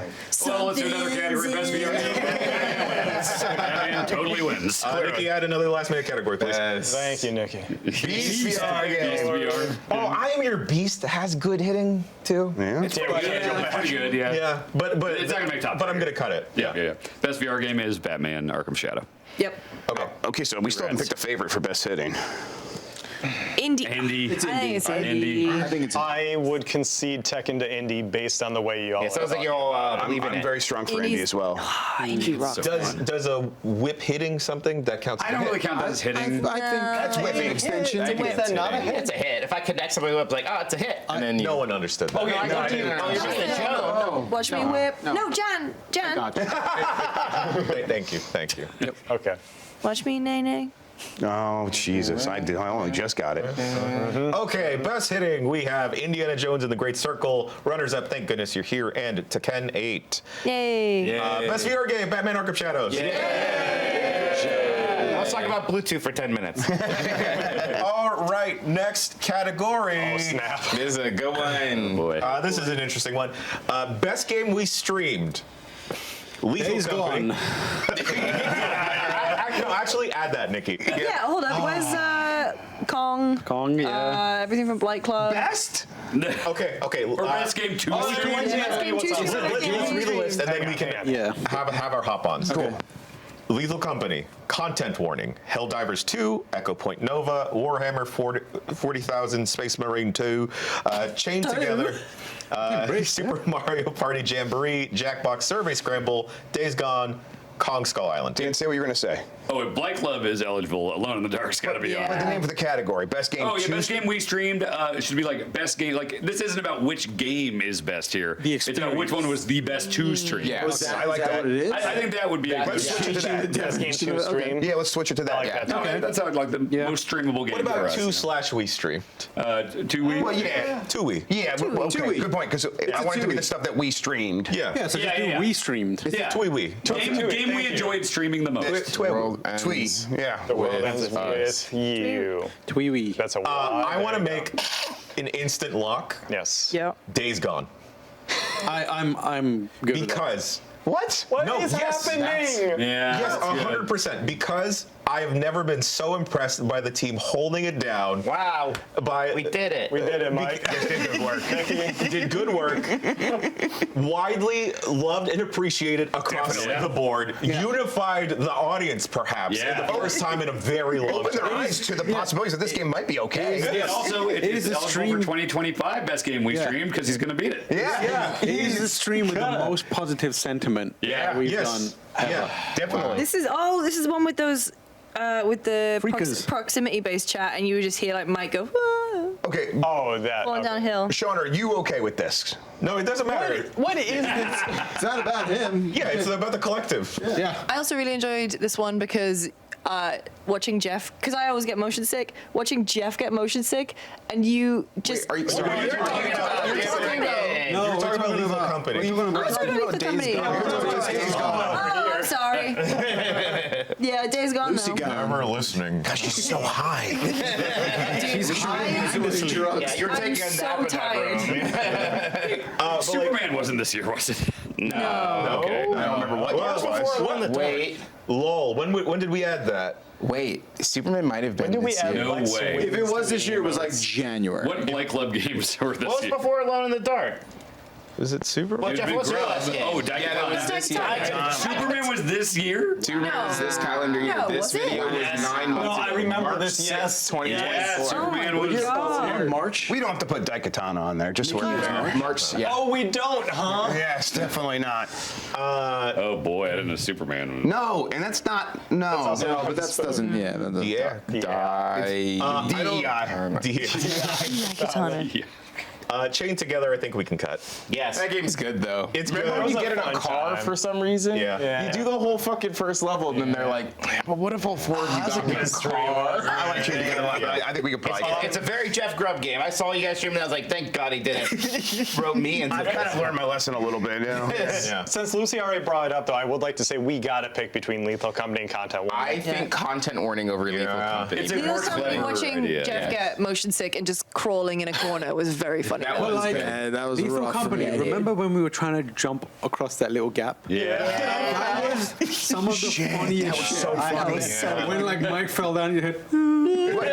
Well, let's do another category. Best VR game. Batman totally wins. Nikki, add another last-minute category, please. Thank you, Nikki. Beast VR Beast game. VR. Oh, I Am Your Beast has good hitting too. Yeah. Yeah, pretty good, yeah. Yeah, but It's not gonna make top But I'm three. gonna cut it. Yeah. Best VR game is Batman Arkham Shadow. Shadow. Yep. Okay, so we still haven't picked a favorite for best hitting. Indy. Indy. I think it's Indy. I think it's. I would concede Tekken to Indy based on the way you all. Yeah, sounds like you all believe in I'm it. very strong for Indy Indy's- as well. Indy rocks. Does a whip hitting something that counts? I don't really count that as hitting. I think that's whipping. extension. Is that not a hit? It's a hit. If I connect somebody with, like, oh, it's a hit. And then you. No one understood that. Okay, no, I do. Oh, you're making a joke. Watch me whip. No, Jan. Gotcha. Thank you. Okay. Watch me, nay, nay. Oh, Jesus. I only just got it. Okay, best hitting. We have Indiana Jones and the Great Circle. Runners up, thank goodness you're here. And Tekken 8. Yay. Best VR game, Batman Arkham Shadows. Let's talk about Bluetooth for 10 minutes. All right, next category. Oh, snap. This is a good one. Boy. This is an interesting one. Best game we streamed. Lethal Days Company. Gone. Actually, add that, Nikki. Yeah, hold up. Where's Kong? Kong, yeah. Everything from Blight Club. Best? Okay. Or best game 2 stream. Best game two stream. Let's read the list and then we can Yeah. have our hop-ons. Cool. Lethal Company, Content Warning, Helldivers 2, Echo Point Nova, Warhammer 40,000 Space Marine 2, Chained Together, Super Mario Party Jamboree, Jackbox Survey Scramble, Days Gone, Kong Skull Island. Dan, say what you're going to say. Oh, if Blight Club is eligible, Alone in the Dark's got to be on. But the name for the category, best game. Oh, yeah, two best game we streamed. It should be like best game. Like, this isn't about which game is best here. It's about which one was the best to stream. Yeah. I like that. What it is? I think that would be a good Let's switch it to that. Best game 2 stream. Yeah, let's switch it to that. like that. Yeah. Okay, that sounds like the most streamable game. What about for us. 2/we streamed? 2 weeks? Well, yeah. 2we. Yeah, well, okay, Two-week. good point, because I want it to be the stuff that we streamed. Yeah. Yeah, so Yeah, just do yeah. we streamed. Yeah. Twee-wee. Game we enjoyed streaming the most. World ends Twee, yeah. The world ends with us. with you. Twee-wee. That's a word. I want to There you go. make an instant lock. Yes. Yeah. Days Gone. I'm good with that. Because. What? What No, is yes, happening? Yeah. Yes, that's good. 100%. Because I have never been so impressed by the team holding it down. Wow. By We did it. We did it, Mike. Yes, did good work. Did good work. Widely loved and appreciated across Definitely. the board. Unified the audience, perhaps, Yeah. for the first time in a very long Open their time. eyes to the possibilities that this game might be okay. And also, it's is a eligible stream- for 2025 best game we Yeah. streamed because he's going to beat it. Yeah. It is the stream with the most positive sentiment Yeah. that we've Yes. done ever. Yeah, definitely. This is the one with those with the Freakers. proximity-based chat, and you would just hear like Mike go Okay, Oh, that. falling downhill. Sean, are you okay with this? No, it doesn't matter. What is this? It's not about him. Yeah, it's about the collective. Yeah. I also really enjoyed this one because watching Jeff, because I always get motion sick. Watching Jeff get motion sick, and you just. Are you? You're talking about You're talking about Lethal Company. I was talking about the company. Oh, I'm sorry. Yeah, Days Gone Lucy though. got Never listening. Gosh, she's so high. Yeah, you're I'm taking a so nap in that tired. room. Superman wasn't this year, was it? No. Okay. I don't remember what Well, year it was. Wait. Lol. When did we add that? Wait. Superman might have been. When did we this add year. No Lex way. Luthor If it was this year, it was like emotes? January. What Blight Club games were this What was year? before Alone in the Dark? Was it Super? Well, Jeff, what's your last game? Oh, Yeah, that was this year. Superman was this year? Superman was this calendar year. No, This was it? video was Yes. 9 months No, I ago. remember March this, 6th, yes. 2024. Yeah, Superman was. God. March? We don't have to put Daikatana on there, just so we're clear. March. Yeah. Oh, we don't, huh? Yes, definitely not. Oh boy, I didn't know Superman was. No, and that's not, no. No, but that doesn't. Yeah. Yeah. Die. DEI. Katana. Yeah. Chained Together, I think we can cut. Yes. That game's good though. It's Remember good. when you That get in was a a fun car time. for some reason? Yeah. You do the whole fucking first level, and then they're like, "But what if all four of you got in a car?" I like Chained Together a lot, but I think we could probably It's a very Jeff Grubb game. I saw you guys streaming, and I was like, thank God he didn't rope me into I've kind of learned my lesson a little bit, you know? Yeah. Since Lucy already brought it up, though, I would like to say we got to pick between Lethal Company and Content Warning. I think content warning over Lethal Company. It's a Lethal more Company, clever watching idea. Jeff get motion sick and just crawling in a corner was very funny. That Well, was like, bad. that was Lethal rough for Company. me. Remember when we were trying to jump across that little gap? Yeah. That was some of the funniest shit. so I funny. was when like Mike fell down, you hit. Well,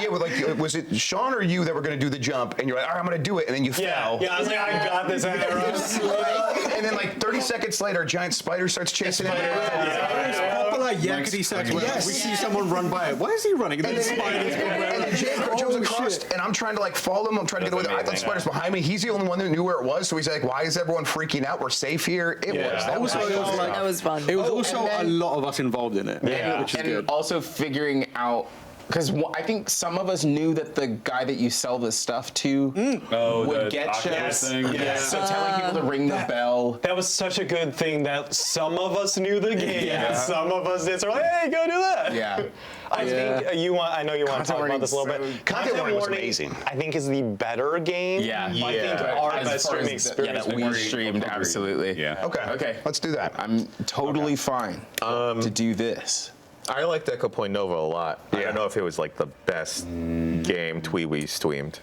yeah, Yeah, with like, was it Sean or you that were going to do the jump, and you're like, all right, I'm going to do it, and then you fell. Yeah, I was like, I got this. And then like 30 seconds later, a giant spider starts chasing him. Popular yakety sax. Yes. We see someone run by it. Why is he running? And then spiders go And then Jake jumps across, and I'm trying to like follow him. I'm trying to get away. I thought spider's behind me. He's the only one that knew where it was. So he's like, why is everyone freaking out? We're safe here. It was. That was That was fun. It was also a lot of us involved in it, which is and good. also figuring out, because I think some of us knew that the guy that you sell this stuff to would get you. So telling people to ring the bell. That was such a good thing that some of us knew the game and some of us did. So like, hey, go do that. Yeah. I think I know you want to talk about this a little bit. Content warning was amazing. I think is the better game. Yeah. I think our As best far as streaming experience. that we streamed, absolutely. Yeah. Okay. Let's do that. I'm totally fine to do this. I liked Echo Point Nova a lot. I don't know if it was like the best game we streamed.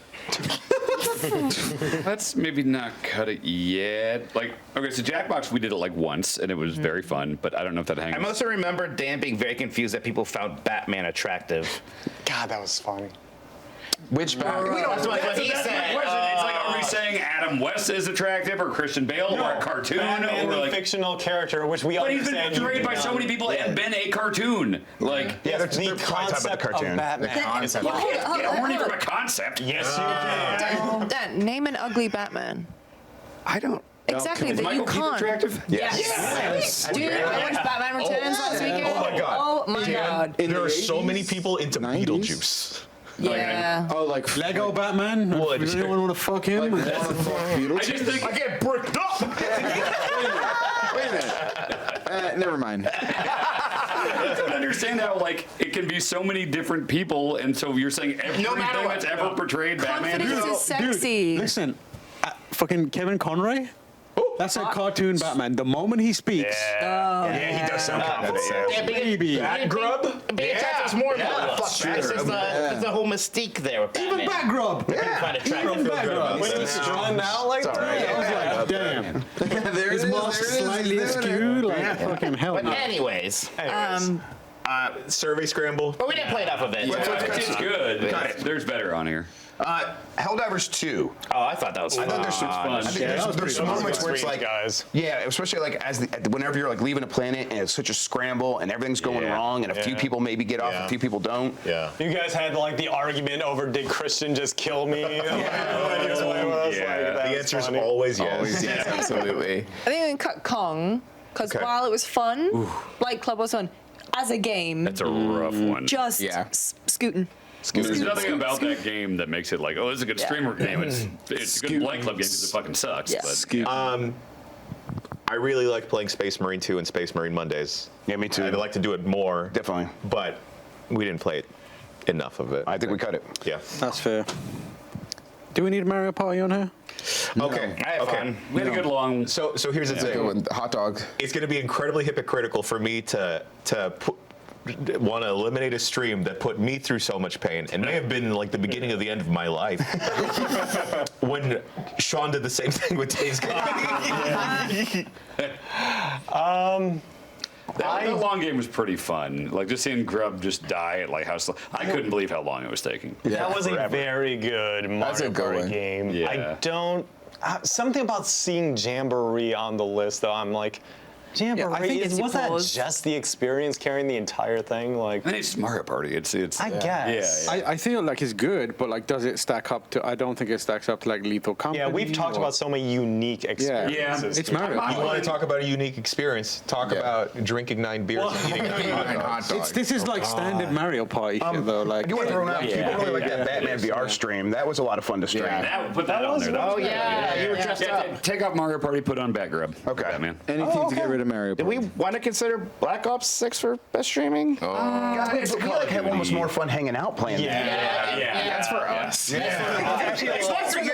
Let's maybe not cut it yet. Like, okay, so Jackbox, we did it like once, and it was very fun, but I don't know if that hangs. I mostly remember Dan being very confused that people found Batman attractive. God, that was funny. Which Batman? That's what he That's said. my question. It's like, are we saying Adam West is attractive, or Christian Bale, or a cartoon, Batman, or the like? fictional character, which we But he's understand. been portrayed by so many people and been a cartoon. Like, Yeah, Yes, they're the probably talking about the concept of cartoon. Batman. is you can't get horny from a concept. Yes, you can. Dan, name an ugly Batman. I don't. Exactly, Is that you Michael Keaton can't. attractive? Yes. Dude, I watched Batman Returns last weekend. Oh my God. Oh my God. There are so many people into 90s? Beetlejuice. Yeah. Oh, like Lego Batman? Would. Does anyone want to fuck him? I just think. I get bricked up. Wait a minute. Never mind. I don't understand how like it can be so many different people, and so you're saying everything that's ever portrayed Batman. Confidence is sexy. Dude, listen, fucking Kevin Conroy. That's a cartoon Batman. The moment he speaks, Yeah, he does sound confident. baby. Grub? Being attractive is more important. Fuck sure. There's the whole mystique there with Batman. Even Batgrub. Find attractive. When he's drawn out like that. I was like, damn. There His mask slightly askew. Like, fucking hell. But no. anyways, Survey Scramble. but we didn't play enough of it. It's good. Got it. There's better on here. Helldivers 2. Oh, I thought that was I fun. thought there's some fun. I think there's some moments where it's like, guys. yeah, especially like whenever you're like leaving a planet and it's such a scramble and everything's going wrong and a few people maybe get off, a few people don't. Yeah. You guys had like the argument over did Christian just kill me? When he was playing with us? Yeah. Like, that The was answer is funny. always yes. Always, yes, absolutely. I think we can cut Kong, because while it was fun, like Club was fun, as a game, That's a rough one. just Yeah. scooting. There's nothing about that game that makes it like, oh, this is a good streamer game. It's a good Light Club game because it fucking sucks. Yeah. But I really like playing Space Marine 2 and Space Marine Mondays. Yeah, me too. I'd like to do it more. Definitely. But we didn't play it enough of it. I think we cut it. Yeah. That's fair. Do we need Mario Party on here? Okay. I had fun. we had a good long. So here's the Go thing. with hot dogs. It's going to be incredibly hypocritical for me to want to eliminate a stream that put me through so much pain and may have been like the beginning of the end of my life when Sean did the same thing with Days Gone. That long game was pretty fun. Like just seeing Grub just die at like how slow. I couldn't believe how long it was taking. That was a very good Mario a good Party one. game. Yeah. I don't. Something about seeing Jamboree on the list, though, I'm like, Jamboree, I think it's was that applause. just the experience carrying the entire thing? Like, And it's Mario Party. It's I guess. Yeah. I feel like it's good, but like, does it stack up to? I don't think it stacks up to like Lethal Company. Yeah, we've talked about so many unique experiences. it's Mario. You want to talk about a unique experience? Talk about drinking 9 beers and eating 9 hot dogs. This is like standard Mario Party shit, though. Like, I do want to throw out, people really like that Batman VR stream. That was a lot of fun to stream. Put that on there. That was Oh, yeah, you were dressed up. Take off Mario Party, put on Batgrub. Okay. Batman. Anything to get rid of Mario Did Party. we want to consider Black Ops 6 for best streaming? God, I feel like have almost more fun hanging out playing that. That's for us. It's fun for you.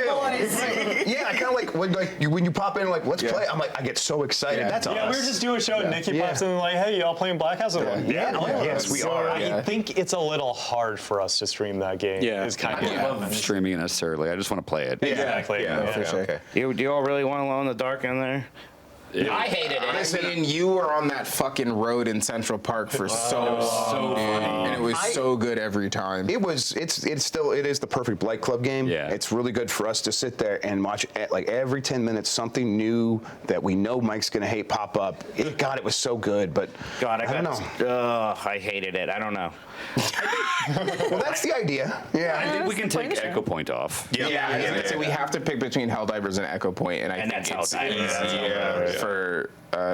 Yeah, I kind of like when you pop in like let's play. I'm like I get so excited. That's Yeah, we were just doing a show, and Nikki pops in and like, hey, y'all playing Black Ops? I'm like, yes, we are. I think it's a little hard for us to stream that game. Yeah. It's kind I don't love streaming it necessarily. I just want to play it. Exactly. Yeah, okay. Okay. Do you all really want to Alone in the Dark in there? I hated it. Listen, and you were on that fucking road in Central Park for so long, and it was so good every time. It is the perfect Blight Club game. Yeah. It's really good for us to sit there and watch like every 10 minutes something new that we know Mike's gonna hate pop up. God, it was so good, but God, I don't know. I hated it. I don't know. Well, that's the idea. Yeah. I think we can take Sure. Echo Point off. Yeah, so we have to pick between Helldivers and Echo Point, and I And think that's it's Helldivers. easier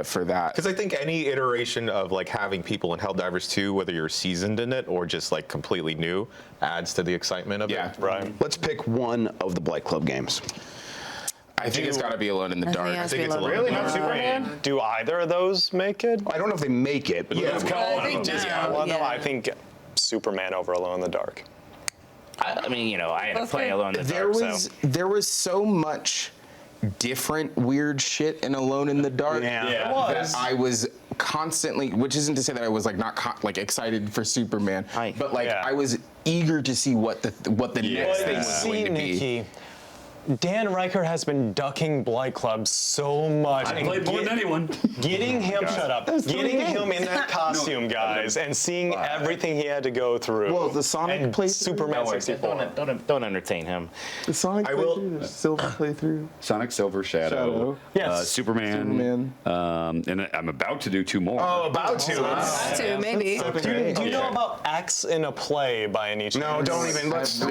for that. Because I think any iteration of like having people in Helldivers 2, whether you're seasoned in it or just like completely new, adds to the excitement of Yeah. it. Right. Let's pick one of the Blight Club games. I think it's got to be Alone in the I think Dark. it has to think be it's a Alone. Really, not Superman? Do either of those make it? I don't know if they make it, but Yeah. I think now, Well, no, yeah. I think Superman over Alone in the Dark. I mean, I had to play Alone in the There Dark, was there was so much different weird shit in Alone in the Dark that I was constantly, which isn't to say that I was like not excited for Superman, but like Yeah. I was eager to see what the next thing was going to be. Nikki, Dan Reichert has been ducking Blight Club so much. I and played more than anyone. Getting him, shut up. Getting him in that costume, No, guys, and seeing everything he had to go through. Well, the Sonic and playthrough? Superman 64. Don't entertain him. The Sonic I will- playthrough, the Silver playthrough. Sonic Shadow, Shadow. Yes. Superman, and I'm about to do 2 more. Oh, about to. That too, maybe. Do you know about X in a Play by any chance? No, don't even. Let's. No.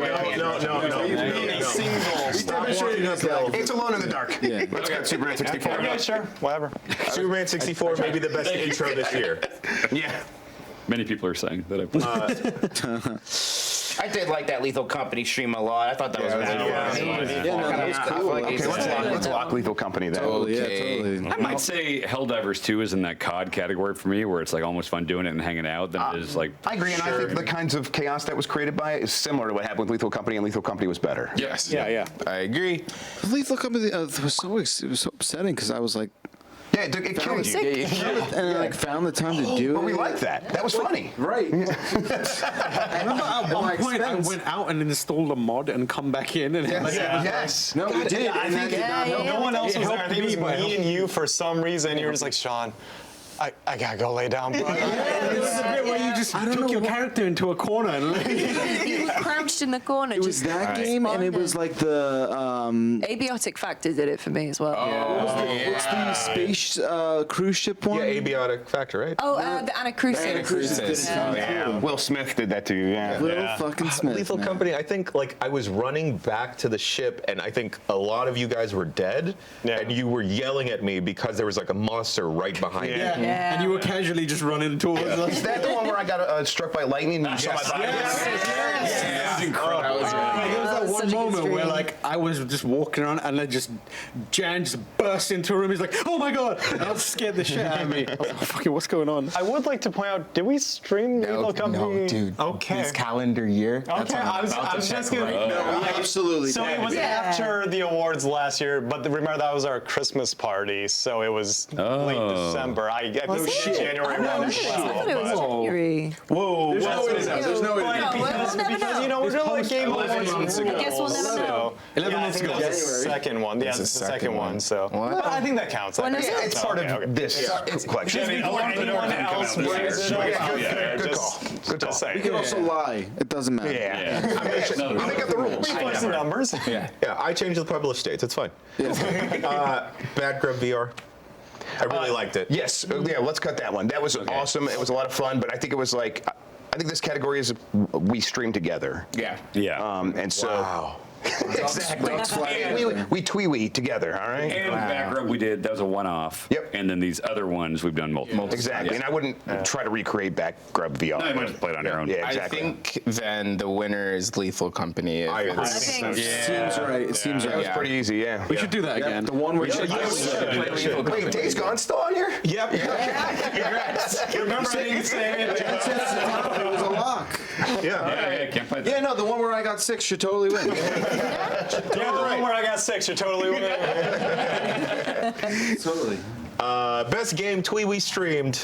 A single. It's Alone in the Dark. Yeah. Let's get Superman 64. Okay, sure, whatever. Superman 64 may be the best intro this year. Yeah. Many people are saying that I played. I did like that Lethal Company stream a lot. I thought that was really that was cool. Okay, let's lock Lethal Company then. Oh, yeah, Okay. totally. I might say Helldivers 2 is in that COD category for me, where it's like almost fun doing it and hanging out than it is like. I agree, and I think the kinds of chaos that was created by it is similar to what happened with Lethal Company, and Lethal Company was better. Yes. Yeah. I agree. Lethal Company was so upsetting because I was like, Yeah, it killed you. and I like found the time to do But we it. liked that. That was funny. Right. I remember at one point I went out and installed a mod and come back in and Yes. No, we did. I and think that did not no one else It was there. I helped think it was me, but it me and you for some reason. You were just like, Sean, I gotta go lay down, bro. It was the bit where you just took your character into a corner and You were crouched in the corner. It was that game, and it was like the Abiotic Factor did it for me as well. what's the space cruise ship one? Yeah, abiotic factor, right? Oh, the Anacrusis. Cruises. Yeah. Will Smith did that to you. Yeah. Little fucking Smith. Lethal man. Company, I think like I was running back to the ship and I think a lot of you guys were dead and you were yelling at me because there was like a monster right behind you. Yeah. and you were casually just running towards us. Is that the one where I got struck by lightning and you saw my body? That was incredible. There was that was one such a good moment where scream. like I was just walking around and then Jan just burst into a room. He's like, "Oh my god!" And I was scared the shit out of me. I was like, "Fucking, what's going on?" I would like to point out, did we stream Lethal Company? No, dude. Okay. This calendar year. That's Okay, what I'm I was about to just check gonna. right now. Absolutely. So it was after the awards last year, but remember that was our Christmas party, so it was late December. I think it was January 1 I as thought it was well. January. Whoa, There's no way. because we'll never know. you know we're doing like Game Boy months ago. I guess we'll never know. 11 months ago. That's the second one. Yeah, That's it's the the second second one. one. So Well, I think that counts. When is it? It's part of this collection. Before anyone else brings it up. Good call. Good call. We can also lie. It doesn't matter. Yeah. I'll make up the rules. Flex the numbers. Yeah, I changed the published states. It's fine. Bad Grub VR. I really liked it. Yes. Yeah, let's cut that one. That was awesome. It was a lot of fun, but I think it was like, I think this category is we stream together. Yeah. Yeah. And so. Wow. Exactly. And we twee together, all right? And Backrub we did, that was a one-off. Yep. And then these other ones we've done multiple. Exactly. And I wouldn't try to recreate Backgrub VR. No, you might just play it on your own. Yeah, I exactly. think then the winner is Lethal Company. I agree. I think Seems right. It seems That was right. pretty easy, yeah. We should do that again. The one where Wait, Days Gone still on here? Yep. Remember I didn't say it. it was a lock. Yeah, can't play that. Yeah, no, the one where I got 6 should totally win. Yeah, the one where I got 6, you're totally winning. Totally. Best game we streamed.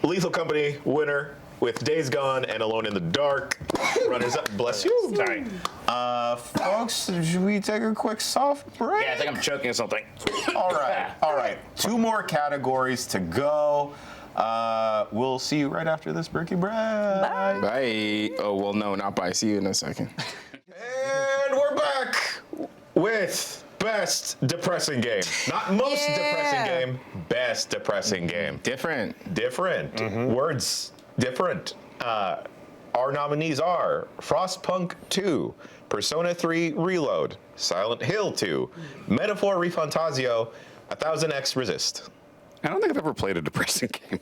Lethal Company winner. with Days Gone and Alone in the Dark. Runners up. Bless you. Sorry. Folks, should we take a quick soft break? Yeah, I think I'm choking or something. All right. 2 more categories to go. We'll see you right after this breaky break. Bye. Oh, well, no, not bye. See you in a second. And we're back with Best Depressing Game. Not most depressing game, Best Depressing Game. Different. Words different. Our nominees are Frostpunk 2, Persona 3 Reload, Silent Hill 2, Metaphor Refantasio, 1000X Resist. I don't think I've ever played a depressing game.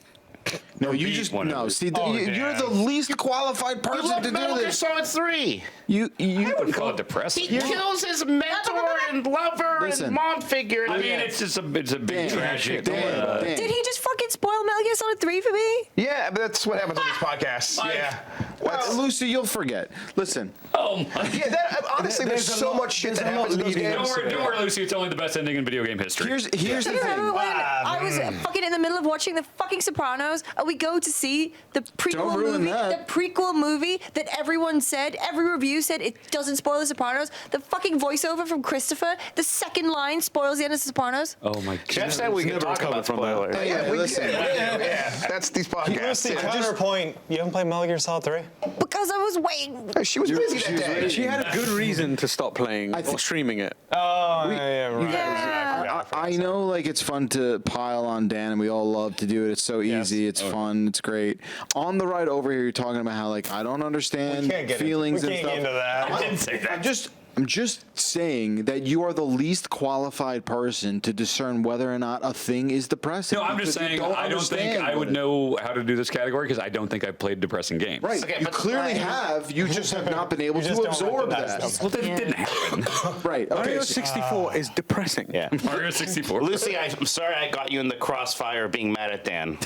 No, you just no. See, you're the least qualified person to do Metal Gear this. Solid 3. You I wouldn't call it depressing. He kills his mentor and lover Listen. and mom figure. I mean, it's a big tragic. Dan. Did he just fucking spoil Metal Gear Solid 3 for me? Yeah, but that's what happens on this podcast. Yeah. Well, Lucy, you'll forget. Listen, Oh my. Yeah, honestly, there's so much shit that happens in those games. Don't worry, Lucy. It's only the best ending in video game history. here's the You remember thing. when I was fucking in the middle of watching the fucking Sopranos, and we go to see the Don't ruin that. prequel movie that everyone said, every review said it doesn't spoil the Sopranos. The fucking voiceover from Christopher, the second line spoils the end of the Sopranos. Oh my god. Jeff said we could talk about spoilers. Yeah, listen. Yeah, that's these podcasts. Lucy, counterpoint. You haven't played Metal Gear Solid 3? Because I was waiting. She was busy that day. She had a good reason to stop playing or streaming it. Oh, yeah, right. Yeah. I know, like, it's fun to pile on Dan, and we all love to do it. It's so easy. It's fun. It's great. On the ride over here, you're talking about how, like, I don't understand feelings We and can't stuff. get into that. I didn't say that. I'm just saying that you are the least qualified person to discern whether or not a thing is depressing. No, I'm just because you saying I don't think understand I would what it- know how to do this category because I don't think I've played depressing games. Right, Okay, you but- clearly have. You just have not been able You just to don't absorb recognize that. them. Well, that Yeah. didn't happen. Right. Okay. Mario 64 is depressing. Yeah. Mario 64. Lucy, I'm sorry I got you in the crossfire of being mad at Dan.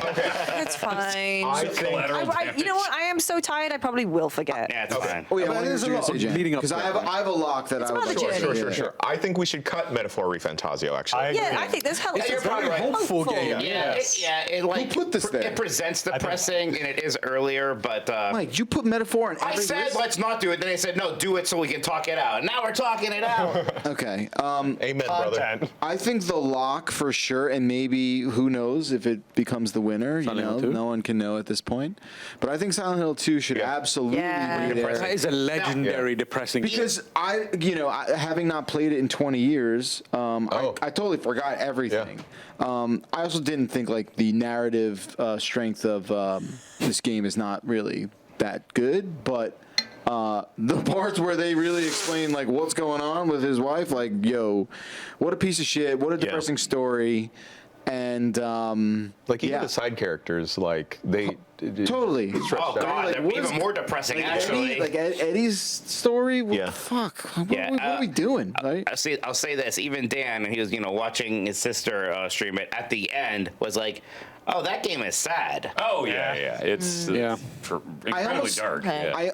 That's fine. I think Collateral You know what? I am so tired. I probably will forget. Yeah, it's fine. Oh yeah, But what there's was a you lot gonna say, Jen? leading up Because to I have a lock that I about was the journey. Sure. I think we should cut Metaphor Refantasio, actually. I agree. Yeah, I think there's hell. You're probably right. Hopeful game. Yeah, it like put this there? It presents depressing, and it is earlier, but Mike, you put metaphor in I every said list? let's not do it. Then I said no, do it so we can talk it out. Now we're talking it out. Okay. Amen, brother. Content. I think the lock for sure, and maybe who knows if it becomes the winner. Silent you know, Hill 2? no one can know at this point. But I think Silent Hill 2 should absolutely Yeah. be there. That is a legendary depressing game. Because having not played it in 20 years, I totally forgot everything. I also didn't think like the narrative strength of this game is not really that good, but the parts where they really explain like what's going on with his wife, like yo, what a piece of shit, what a depressing story, and Like, even the side characters, like, they... totally. Oh god, Like, they're what even is- more depressing actually. Eddie's story. What Yeah. the fuck? What Yeah, are we doing? Right? I'll say this. Even Dan, he was watching his sister stream it. At the end, was like, "Oh, that game is sad." Oh yeah. It's incredibly almost- dark. Okay. Yeah.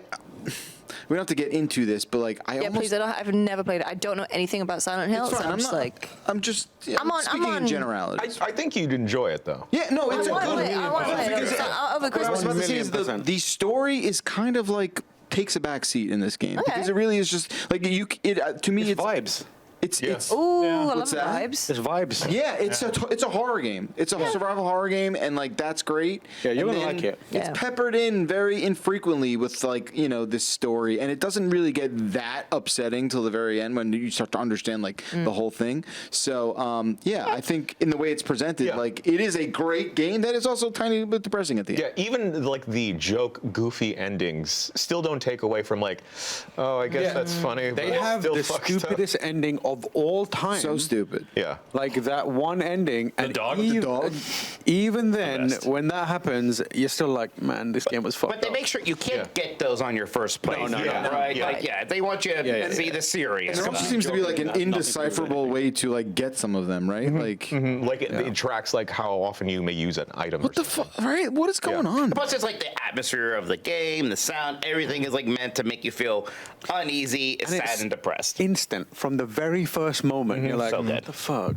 We don't have to get into this, but like I Yeah, almost. please. I've never played it. I don't know anything about Silent Hill. It's So fine. I'm just like, I'm just. I'm on- speaking I'm in on- generalities. I think you'd enjoy it, though. Yeah, no, it's I a want to good. play it. I want to play it over What I was Christmas. about to say is the story is kind of like takes a back seat in this game because it really is just like to me it's vibes. It's Ooh, I love What's the that? vibes. There's vibes. yeah, it's a horror game. It's a survival horror game, and like that's great. Yeah, you're And gonna then like it. Yeah. It's peppered in very infrequently with like this story, and it doesn't really get that upsetting till the very end when you start to understand like the whole thing. So I think in the way it's presented, like it is a great game that is also tiny bit depressing at the end. Yeah, even like the joke, goofy endings still don't take away from like, oh, I guess that's funny. They but it's have still the fucked up. stupidest ending of all time. So stupid. Yeah. Like that one ending. And dog? Even, The dog? even then, best. when that happens, you're still like, man, this game was fucked But they up. make sure you can't get those on your first playthrough, no, right? yeah. Like, they want you to see the series. And there also seems to be like an indecipherable way to like get some of them, right? Like Like, it tracks like how often you may use an item. what the fuck? Right? What is going on? Plus, it's like the atmosphere of the game, the sound, everything is like meant to make you feel uneasy, sad, and depressed. Instant from the very first moment. You're like, So what good. the fuck?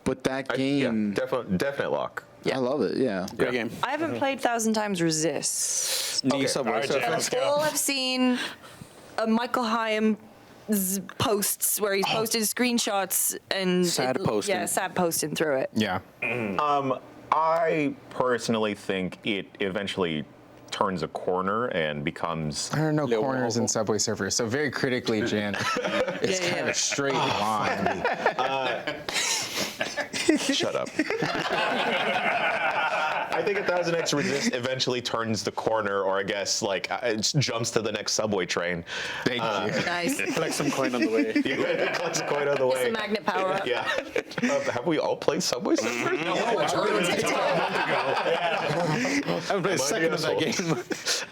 But that Yeah, game, definite lock. I love it. Yeah. Great game. I haven't played 1,000 Times Resist. Knee Subway all right, Surfer. let's go. All I've seen Michael Hyam posts where he's posted screenshots and Sad posting. Yeah, sad posting through it. Yeah. I personally think it eventually turns a corner and becomes. There are no Little corners in waffle. Subway Surfer, so very critically, Jan, it's Yeah, kind yeah. of straight line. Shut up. I think 1,000X Resist eventually turns the corner, or I guess like it jumps to the next subway train. Thank you. Nice. Collect some coin on the way. Yeah, collects a coin on the It's way. a magnet power up. Yeah. Have we all played Subway Surfers? I haven't played a second of that game.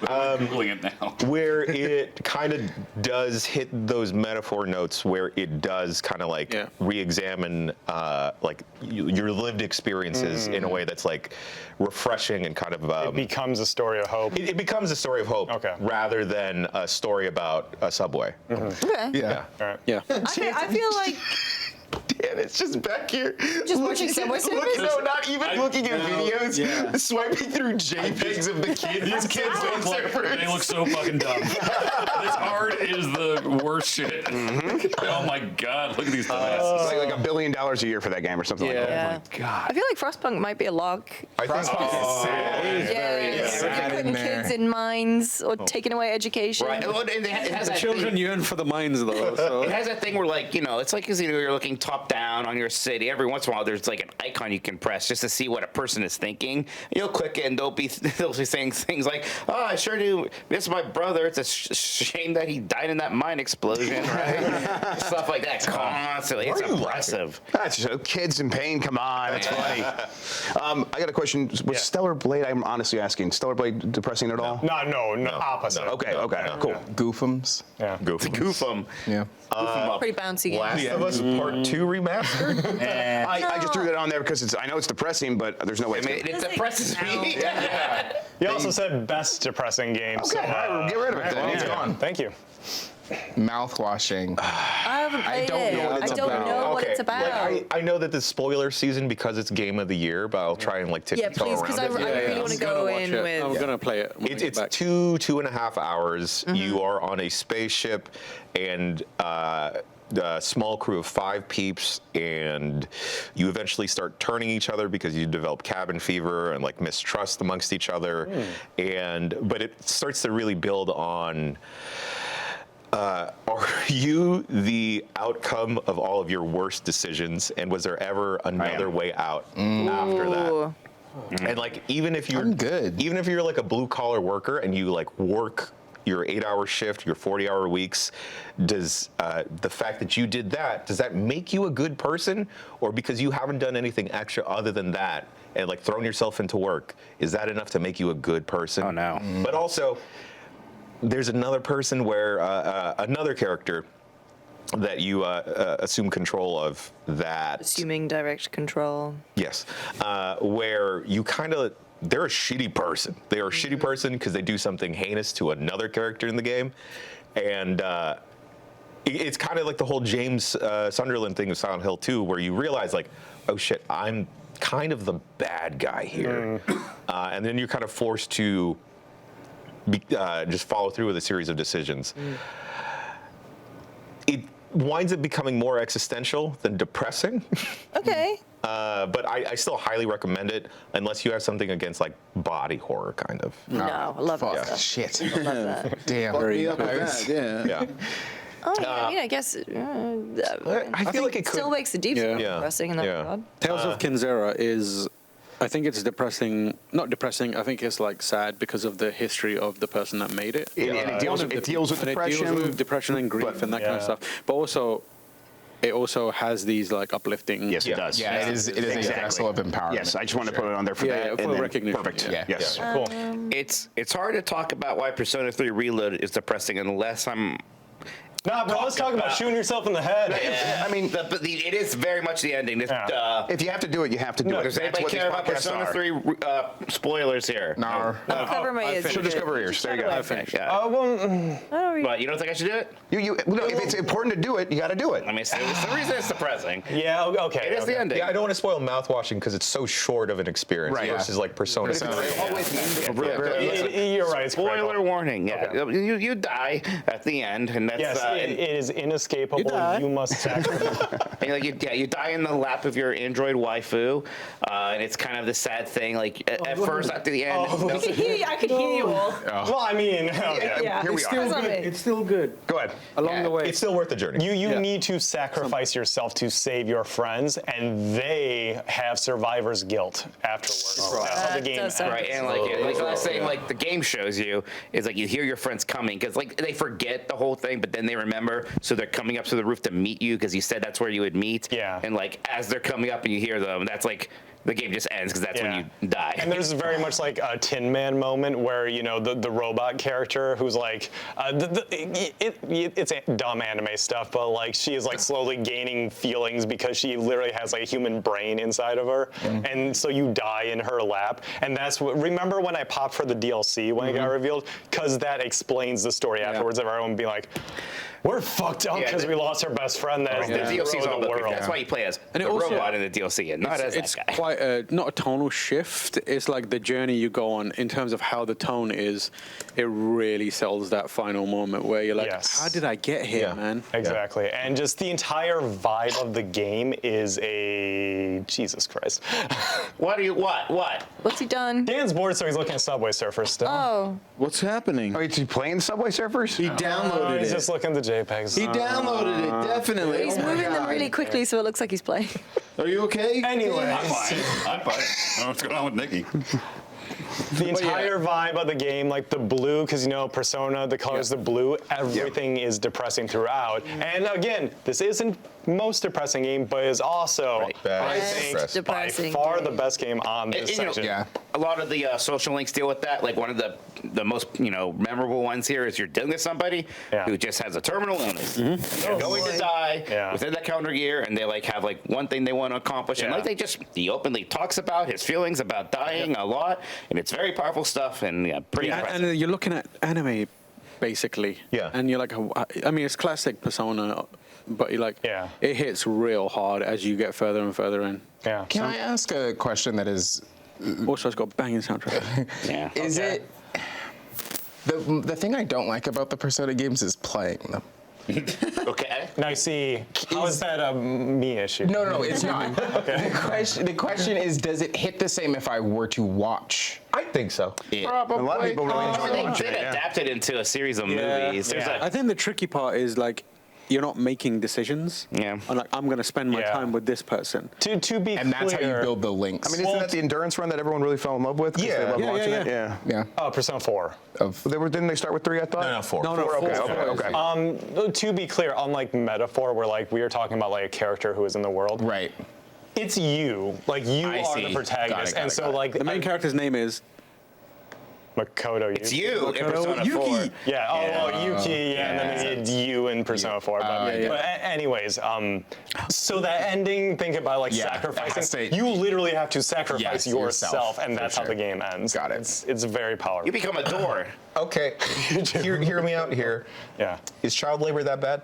I'm Googling it now. Where it kind of does hit those metaphor notes, where it does kind of like Yeah. re-examine like your lived experiences in a way that's like refreshing and kind of It becomes a story of hope. it becomes a story of hope Okay. rather than a story about a subway. Okay. Yeah. All right. Yeah. I feel like Dan, it's just back here. Just watching Subway Surfers? No, not even looking at videos. Yeah. Swiping through JPEGs of the kids. These kids on They surfers. look so fucking dumb. This art is the worst shit. Oh my god, look at these dumbasses. It's like $1 billion a year for that game or something like that. yeah. God. I feel like Frostpunk might be a log. I think Yeah, putting kids in mines or taking away education. Right. Well, it has that Children thing- yearn for the mines, though. So. It has that thing where, like, you know, it's like, 'cause, you know, you're looking top down on your city. Every once in a while, there's like an icon you can press just to see what a person is thinking. You'll click it, and they'll be saying things like, "Oh, I sure do miss my brother. It's a shame that he died in that mine explosion." Right? Stuff like that constantly. It's oppressive. That's just kids in pain. Come on, that's funny. I got a question. Was Stellar Blade? I'm honestly asking. Stellar Blade depressing at all? No, opposite. Okay. Cool. Goofums. Yeah. Goof 'em. Yeah. Pretty bouncy game. Last of Us Part 2 remastered? I just threw that on there because I know it's depressing, but there's no way. I mean, it depresses me. You also said best depressing game. Okay, So, all right, get rid of it then. It's gone. Thank you. Mouth washing. I haven't played don't know it. what it's I don't about. know what Okay, it's about. like, I know that the spoiler season because it's game of the year, but I'll try and like Yeah, tiptoe please, because I around it. really want to go in I'm with. gonna play it. when we get It's back. 2.5 hours. You are on a spaceship and a small crew of 5 peeps, and you eventually start turning each other because you develop cabin fever and like mistrust amongst each other. But it starts to really build on. Are you the outcome of all of your worst decisions, and was there ever another way out after that? Ooh. And like, even if you're I'm good. even if you're like a blue collar worker and you like work your 8-hour shift, your 40-hour weeks, does the fact that you did that, does that make you a good person? Or because you haven't done anything extra other than that and like thrown yourself into work, is that enough to make you a good person? Oh, no. But also, there's another person where another character that you assume control of that. Assuming direct control. Yes, where you kind of, they're a shitty person. They are a shitty person because they do something heinous to another character in the game, and it's kind of like the whole James Sunderland thing of Silent Hill 2, where you realize like, oh shit, I'm kind of the bad guy here, and then you're kind of forced to just follow through with a series of decisions. It winds up becoming more existential than depressing. Okay. But I still highly recommend it unless you have something against like body horror kind of. No, I love that stuff. Shit. I love that. Damn. Me up with that, yeah. Yeah. Oh, yeah, I mean, I guess. I feel like it could. Still makes it deep Yeah. depressing in that Yeah. regard. Tales of Kinzera is, I think it's depressing. Not depressing. I think it's like sad because of the history of the person that made it. And it deals with And depression. It deals with depression and grief and that kind of Yeah. stuff. But also, it also has these like uplifting. Yes, it does. Yeah, it is a vessel of empowerment. Yes, I just want to put it on there for Yeah, that. yeah, for and then- recognition, Perfect. yeah. Yes. Cool. It's hard to talk about why Persona 3 Reloaded is depressing unless I'm Nah, bro, let's talk about shooting yourself in the head. I mean, it is very much the ending. If you have to do it, you have to do it. Does That's anybody what these care about podcasts Persona are. 3 spoilers here? No. I'll cover my ears. So just cover ears. There you go. I finished. Yeah. But you don't think I should do it? No, if it's important to do it, you got to do it. I mean, it's the reason it's depressing. Yeah, okay. It is the ending. Yeah, I don't want to spoil mouthwashing because it's so short of an experience Right, versus like Persona. You're right. It's Spoiler critical. warning. Yeah, you die at the end, and that's Yes, it is inescapable. You must sacrifice. and you die in the lap of your android waifu, and it's kind of the sad thing. Like at first, at the end, I could hear you all. Well, I mean, Yeah, Here we it's are. still good. It's still good. Go ahead. Along the way. It's still worth the journey. you need to sacrifice yourself to save your friends, and they have survivor's guilt afterwards. That's how the game does ends. sound right? And like the last thing, like the game shows you is like you hear your friends coming because like they forget the whole thing, but then they remember, so they're coming up to the roof to meet you because you said that's where you would meet. Yeah. And like as they're coming up and you hear them, that's like the game just ends because that's when you die. And there's very much like a Tin Man moment where, you know, the robot character who's like, it's dumb anime stuff, but like she is like slowly gaining feelings because she literally has like a human brain inside of her. And so you die in her lap. And that's what, remember when I popped for the DLC when it got revealed? Because that explains the story afterwards of everyone being like, we're fucked up because we lost our best friend that is the DLC is all the about world. That's why you play as And the it also- robot in the DLC and not as It's that guy. quite not a tonal shift. It's like the journey you go on in terms of how the tone is. It really sells that final moment where you're like, Yes. how did I get here, man? Exactly. And just the entire vibe of the game is a Jesus Christ. What? What's he done? Dan's bored, so he's looking at Subway Surfers still. Oh, What's happening? Oh, is he playing Subway Surfers? He downloaded He's it. just looking at the JPEGs. He downloaded it, definitely. he's Oh my moving them God. really quickly, so it looks like he's playing. Are you okay? Anyway, I'm fine. I don't know what's going on with Nikki. the entire vibe of the game, like the blue, because you know Persona, the colors the blue, everything is depressing throughout. And again, this isn't most depressing game, but is also, I think, Best depressing by far game. the best game on this And, you know, section. a lot of the social links deal with that. Like one of the most memorable ones here is you're dealing with somebody who just has a terminal illness. They're going to die within that calendar year, and they like have like one thing they want to accomplish, and like he openly talks about his feelings about dying a lot, and it's very powerful stuff and pretty impressive. And you're looking at anime, basically. Yeah. And you're like, I mean, it's classic Persona, but you're like, it hits real hard as you get further and further in. Yeah. Can I ask a question that is? Also, it's got banging soundtrack. Is it the thing I don't like about the Persona games is playing them. Okay. Now, see, how is that a me issue? No, it's not. The question is, does it hit the same if I were to watch? I think so. Probably. A lot of people really enjoy They watching did it. Yeah. adapt it into a series of movies. There's I think the tricky part is like, you're not making decisions. Yeah. I'm like, I'm going to spend my time with this person. To be And that's how you clear, build the links. I mean, isn't that the endurance run that everyone really fell in love with? 'Cause they loved watching it. Yeah. yeah. Oh, Persona 4. Didn't they start with 3? I thought. No, 4. No, Okay. To be clear, unlike Metaphor, where like we are talking about like a character who is in the world, Right. it's you. Like you I are see. the protagonist, Got it, and so got it. like The main character's name is Makoto. It's you in Persona Yuki. 4. Yeah. Yuki. And then they did you in Persona 4. But anyways, so that ending, think about like Yeah, it has sacrificing. to- You literally have to sacrifice Yes, yourself, yourself, and for that's how sure. the game ends. Got it. It's very powerful. You become a door. Okay, hear me out here. Yeah. Is child labor that bad?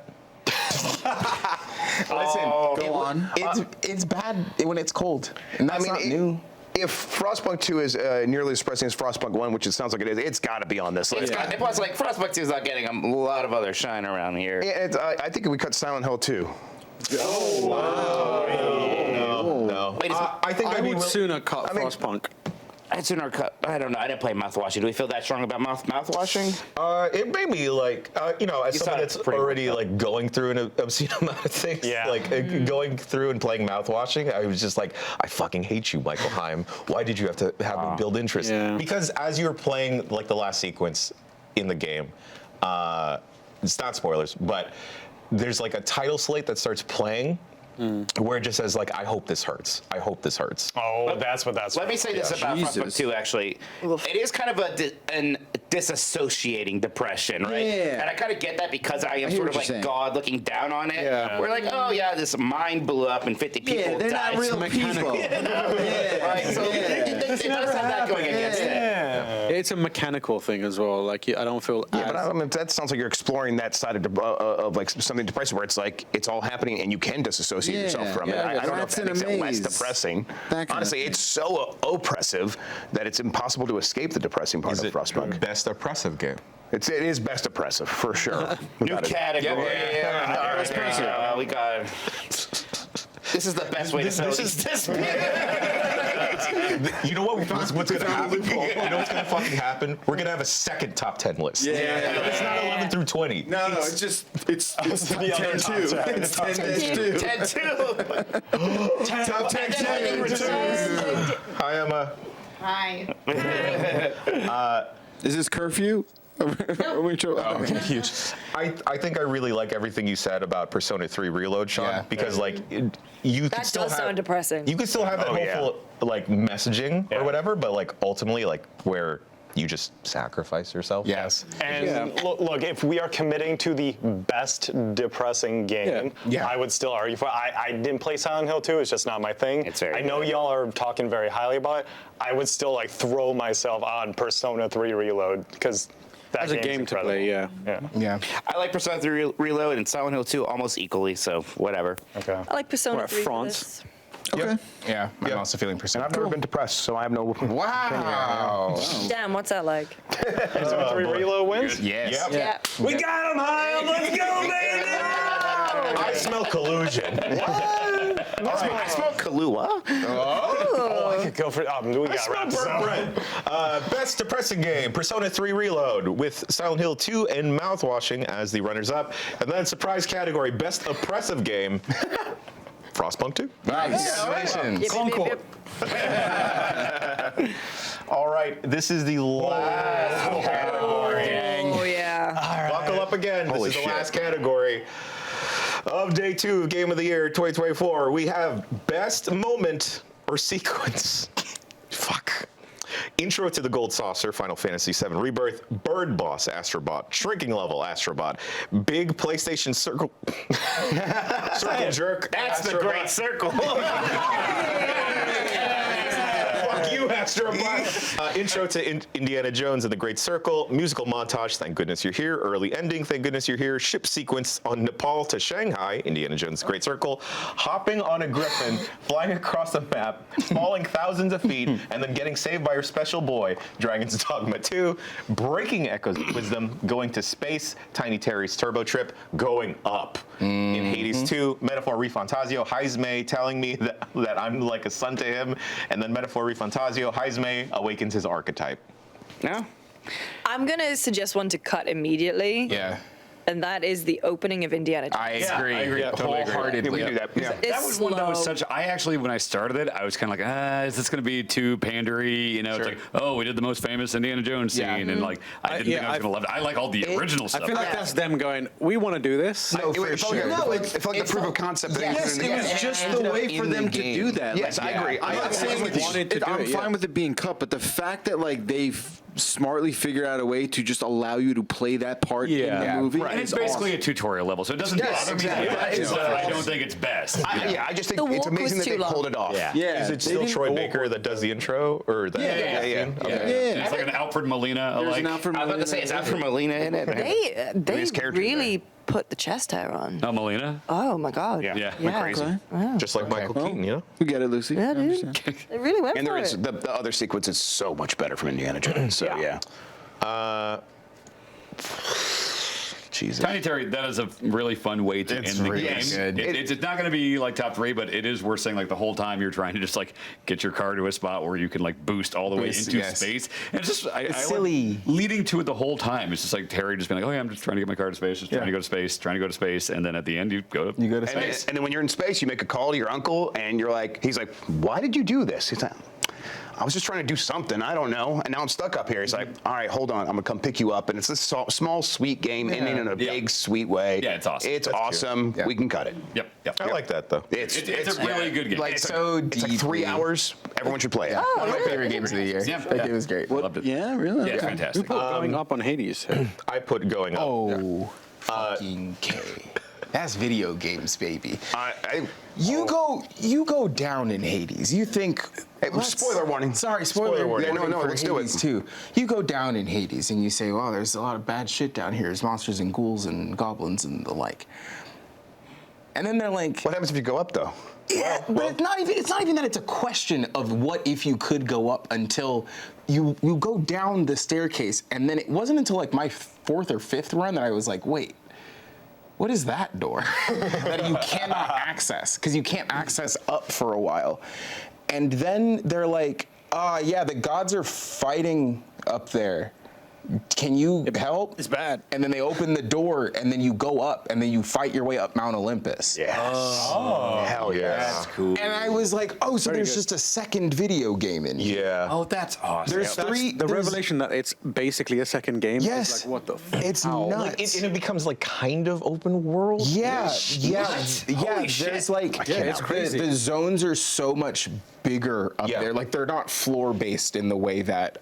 Listen, Go on. it's bad when it's cold, and that's not new. If Frostpunk 2 is nearly as depressing as Frostpunk 1, which it sounds like it is, it's got to be on this list. And plus, like Frostbite 2 is not getting a lot of other shine around here. I think we cut Silent Hill 2. No. Wait, I think I I'd be would sooner cut mean- Frostpunk. I'd sooner cut. I don't know. I didn't play mouthwashing. Do we feel that strong about mouthwashing? It made me like, as someone sounded that's pretty already worked up. like going through an obscene amount of things, going through and playing mouthwashing, I was just like, I fucking hate you, Michael Heim. Why did you have to have me build interest? Yeah. Because as you're playing like the last sequence in the game, it's not spoilers, but there's like a title slate that starts playing. where it just says like, I hope this hurts. I hope this hurts. Oh, that's what that's. Let me say this about Frostpunk 2, actually. It is kind of an disassociating depression, right? Yeah. And I kind of get that because I am hear sort what of you're like saying. God looking down on it. Yeah. We're like, oh yeah, this mine blew up and 50 people Yeah, they're died. not real people. Right? So it does have that going against it. It's a mechanical thing as well. Like I don't feel. Yeah, but I mean, that sounds like you're exploring that side of like something depressing, where it's like it's all happening and you can disassociate yourself from it. I don't know if that makes it less depressing. Honestly, it's so oppressive that it's impossible to escape the depressing part of Frostpunk. Best oppressive game? It is best oppressive for sure. New category. Yeah. We got. This is the best way to sell this. You know what's going to happen? You know what's going to fucking happen? We're going to have a second top 10 list. Yeah. It's not 11 through 20. No, it's just it's 10-2. It's 10-2. 10-2. Top 10. Hi, Emma. Hi. Is this curfew? Huge. I think I really like everything you said about Persona 3 Reload, Sean, because like you could still does have, sound depressing. You could still have that hopeful like messaging or whatever, but like ultimately like where you just sacrifice yourself. Yes. And look, if we are committing to the best depressing game, I would still argue for. I didn't play Silent Hill 2. It's just not my thing. I know y'all are talking very highly about it. I would still like throw myself on Persona 3 Reload because. As a game to play, yeah. I like Persona 3 Reload and Silent Hill 2 almost equally, so whatever. Okay. I like Persona 3 for France. this. Okay. Yeah, I'm also feeling Persona. I've never been depressed, so I have no. Wow. Damn, what's that like? Persona 3 Reload wins? Yes. Yep. Yeah. We got him, Hyam. Let's go, baby. I smell collusion. I smell Kahlua. Oh, I could go for. We got wrapped up. Best depressing game, Persona 3 Reload, with Silent Hill 2 and Mouthwashing as the runners-up. And then surprise category, best oppressive game, Frostpunk 2. Nice. Congratulations. All right, this is the last category. Oh yeah. Buckle up again. Holy This is the shit. last category of Day 2 of Game of the Year 2024. We have best moment or sequence. Fuck. Intro to the Gold Saucer, Final Fantasy VII Rebirth, Bird Boss Astrobot, Shrinking Level Astrobot, Big PlayStation Circle, Circle Jerk. That's the Astrobot. great circle. Fuck you, Astrobot. Intro to Indiana Jones and the Great Circle, musical montage, thank goodness you're here, early ending, thank goodness you're here, ship sequence on Nepal to Shanghai, Indiana Jones, Great Circle, hopping on a griffin, flying across a map, falling thousands of feet, and then getting saved by your special boy, Dragon's Dogma 2, breaking Echo's wisdom, going to space, Tiny Terry's Turbo Trip, going up. In Hades 2, Metaphor Refantasio, Heisme telling me that I'm like a son to him, and then Metaphor Refantasio, Heisme awakens his archetype. No? I'm gonna suggest one to cut immediately. Yeah. And that is the opening of Indiana Jones. I agree. I agree. Totally agree. Wholeheartedly. We do that. Yeah. It's That was one that was slow. such. I actually, when I started it, I was kind of like, is this going to be too pandery? You know, it's like, oh, we did the most famous Indiana Jones scene, Yeah. and like, I didn't think I was going to love it. I like all the original stuff. I feel like that's them going, we want to do this. No, for sure. No, It felt like the proof of concept. That Yes, they it was ended just up the way for in them the to game. do that. Yes, Like, I agree. I'm not saying with you. Wanted to do I'm it, yeah. fine with it being cut, but the fact that like they've smartly figured out a way to just allow you to play that part in the movie. And it's is basically awesome. a tutorial level, so it doesn't Yes, bother exactly. me that much, It's but I awesome. don't think it's best. I just think The it's walk amazing was that they too long. pulled it off. Yeah, Is it they still didn't- Troy Baker that does the intro? Or the Yeah. It's like an Alfred Molina There's alike. an Alfred I was about to say, is Alfred Molina in it? They His character really put the chest hair on. Oh, Molina? Oh my god. Yeah. Crazy. Okay. just like Michael Keaton, you know? We get it, Lucy. Yeah, I dude. understand. They really went And for there is it. the other sequence is so much better from Indiana Jones. So yeah. Jesus. Tiny Terry, that is a really fun way to It's end the really game. good. It's not going to be like top 3, but it is worth saying like the whole time you're trying to just like get your car to a spot where you can like boost all the way Boost, into yes. space. And it's just I like silly. leading to it the whole time. It's just like Terry just being like, oh yeah, I'm just trying to get my car to space, just trying to go to space, trying to go to space, and then at the end you go to You go to And then when you're in space, you make a call to your uncle, and you're like, he's like, why did you do this? He's like, I was just trying to do something. I don't know. And now I'm stuck up here. He's like, all right, hold on. I'm going to come pick you up. And it's this small, sweet game ending in a big, sweet way. Yeah, it's awesome. It's awesome. Yeah. We can cut it. Yep. I like that, though. It's a really good game. Like It's so it's like 3 hours. Everyone should play it. Oh, one of my really? favorite games of the year. Yeah. That game was great. Loved it. Yeah, really? Yeah, it's We fantastic. put going up on Hades. I put going up. Oh, fucking K. That's video games, baby. I You go down in Hades. You think. Hey, spoiler warning. Sorry, spoiler warning. warning. Yeah, no, for let's do it. Hades too. You go down in Hades and you say, "Wow, there's a lot of bad shit down here. There's monsters and ghouls and goblins and the like." And then they're like, What happens if you go up, though? Yeah, but it's not even that it's a question of what if you could go up until you go down the staircase, and then it wasn't until like my 4th or 5th run that I was like, wait, what is that door that you cannot access? Because you can't access up for a while. And then they're like, yeah, the gods are fighting up there. Can you help? It's bad. And then they open the door, and then you go up, and then you fight your way up Mount Olympus. Yes. Oh. Hell yeah. That's cool. And I was like, oh, so there's just a second video game in here. Yeah. Oh, that's awesome. There's That's three. the there's- revelation that it's basically a second game. Yes. Is like, what the fuck? It's How? nuts. And it becomes like kind of open world. Yeah. Holy There's shit. like, it's crazy. The zones are so much bigger up Yeah. there. Like they're not floor based in the way that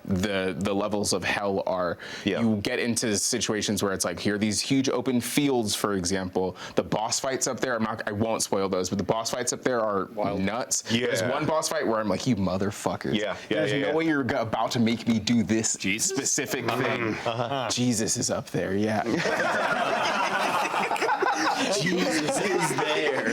the levels of hell are. Yeah. You get into situations where it's like, here are these huge open fields, for example. The boss fights up there, I won't spoil those, but the boss fights up there are nuts. Yeah. There's one boss fight where I'm like, you motherfuckers. Yeah. There's no way you're about to make me do this Jesus? specific thing. Jesus is up there, yeah. Jesus is there.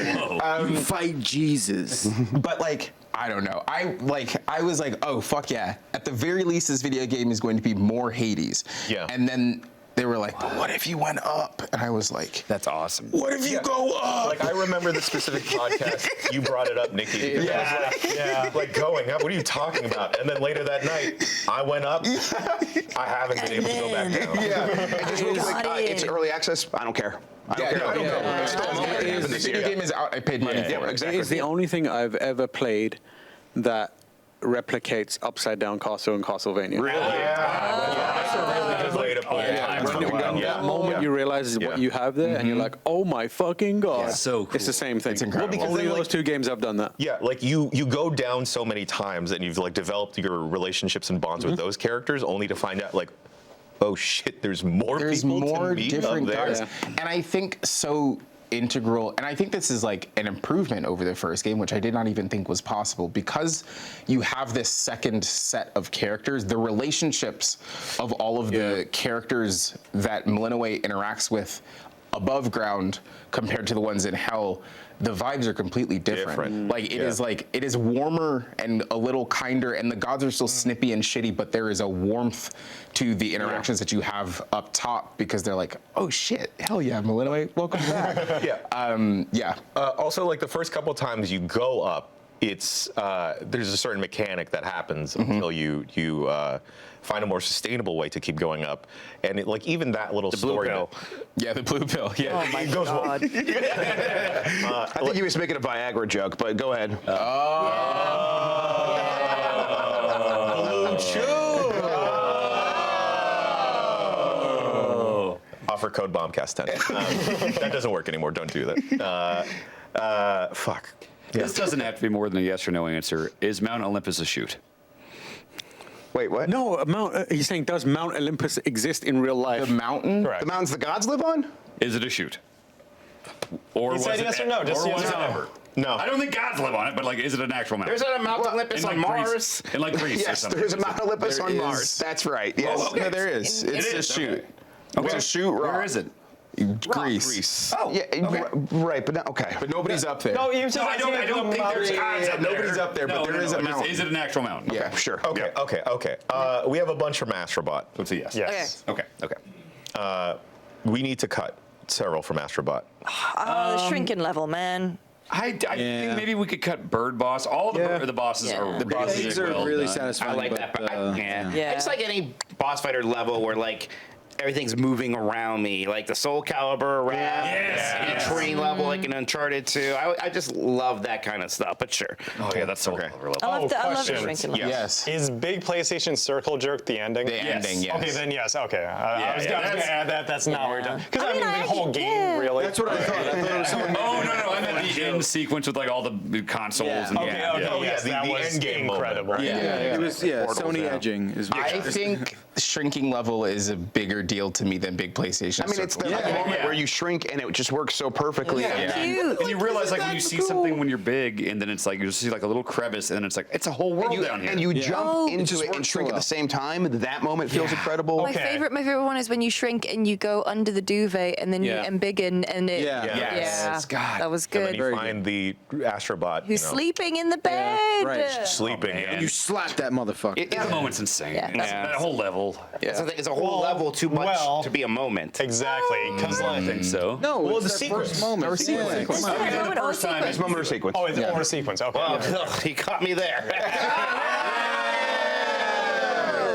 You fight Jesus. But like, I don't know. I was like, oh fuck yeah. At the very least, this video game is going to be more Hades. Yeah. And then they were like, but what if you went up? And I was like, That's awesome. what if you go up? Like I remember the specific podcast you brought it up, Nikki. Because I was like going up. What are you talking about? And then later that night, I went up. I haven't been able to go back down. Yeah. And just real quick, Got it's it. early access. I don't care. I don't care. I don't know. It's still a moment that happened The this video year. game is out. I paid money for it. exactly. It's the only thing I've ever played that replicates Upside Down Castle in Castlevania. Really? That's a really good way to put it. That moment you realize what you have there, and you're like, oh my fucking god. So cool. It's the same thing. It's incredible. Well, because Only then, those two games I've done that. Yeah, like you go down so many times and you've like developed your relationships and bonds with those characters, only to find out like, oh shit, there's more people more to meet different up there. guys. And I think so integral, and I think this is like an improvement over the first game, which I did not even think was possible, because you have this second set of characters. The relationships of all of the characters that Millennium interacts with above ground compared to the ones in Hell, the vibes are completely different. Like it is warmer and a little kinder, and the gods are still snippy and shitty, but there is a warmth to the interactions that you have up top, because they're like, oh shit, hell yeah, Millennium, welcome back. Also, like the first couple times you go up, it's there's a certain mechanic that happens until you find a more sustainable way to keep going up, and it, like even that little story. Yeah, the blue pill. Yeah. Oh my god. I think he was making a Viagra joke, but go ahead. Offer code BOMBCAST10. That doesn't work anymore. Don't do that. Fuck. This doesn't have to be more than a yes or no answer. Is Mount Olympus a shoot? Wait, what? No, he's saying, does Mount Olympus exist in real life? The mountain? The mountains the gods live on? Is it a shoot? Or He said yes or no, just or yes was or it no. ever? No. I don't think gods live on it, but like, is it an actual mountain? There's a Mount Olympus on Mars. Greece, in like Greece or Yes, something. there's a Mount Olympus There on is. Mars. That's right. Yes. Oh, okay. No, there is. It's It a is, shoot. okay. It's a shoot rock. Where is it? Greece. Oh, Yeah, okay. right, but okay. But nobody's up there. No, you just No, I don't think there's gods up there. nobody's up there, but there is a Just, mountain. is it an actual mountain? Yeah, Sure. Okay. We have a bunch from Astrobot. So it's a yes. Yes. Okay. We need to cut several from Astrobot. The shrinking level, man. I think maybe we could cut Bird Boss. All the bosses Yeah. are The really These are well really done. satisfying. I like but, that. But Yeah. It's like any boss fighter level where like everything's moving around me, like the Soul Calibur around, the train level, like in Uncharted 2. I just love that kind of stuff. But sure. Oh yeah, that's so level. I love the question. shrinking level. Yes. Is big PlayStation Circle Jerk the ending? The ending, yes. Okay, then yes. Okay. I was going to add that. That's not what we're done. Because I mean, the whole game, yeah. really. That's what I thought. I thought it was something. Oh no, I meant the end sequence with like all the consoles and Okay, yes, the that was end game incredible. It was Sony edging is. I think shrinking level is a bigger deal to me than big PlayStation. I mean, it's the Circle. moment where you shrink and it just works so perfectly. Cute. And you realize like when you see something when you're big, and then it's like you just see like a little crevice, and then it's like it's a whole world down here. And you jump Oh. into it and shrink at the same time. That moment feels incredible. My favorite one is when you shrink and you go under the duvet and then you embiggen and it. Yes. God. That was And then good. you find the Astrobot. Who's sleeping in the bed? right. Sleeping. man. and You slap that motherfucker. That moment's insane. Yeah. That whole level. It's a whole level too much to be a moment. Exactly. Because I think so. No, Well, it's the that sequence. first moment. Or sequence. Come on. Okay, moment the or first time sequence? It's moment or sequence. Oh, it's or a sequence. Okay. Well, he caught me there.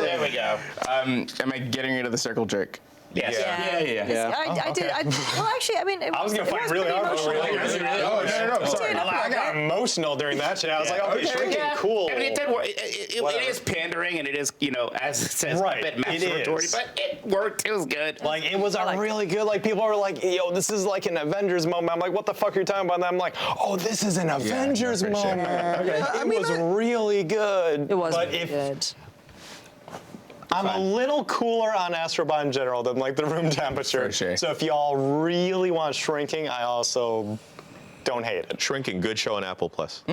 There we go. Am I getting rid of the circle jerk? Yes. Yeah. I did. Well, actually, I mean, I was going to fight really hard. No, sorry. I got emotional during that shit. I was like, okay, shrinking, cool. I mean, it did work. It is pandering, and it is, as it says, Right, a bit it masturbatory, is. but it worked. It was good. Like, it was a really good, like, people are like, yo, this is like an Avengers moment. I'm like, what the fuck are you talking about? And I'm like, oh, this is an Avengers moment. It was really good. it was But really good. I'm a little cooler on Astrobot in general than like the room temperature. For sure. So if y'all really want shrinking, I also don't hate it. Shrinking, good show on Apple Plus.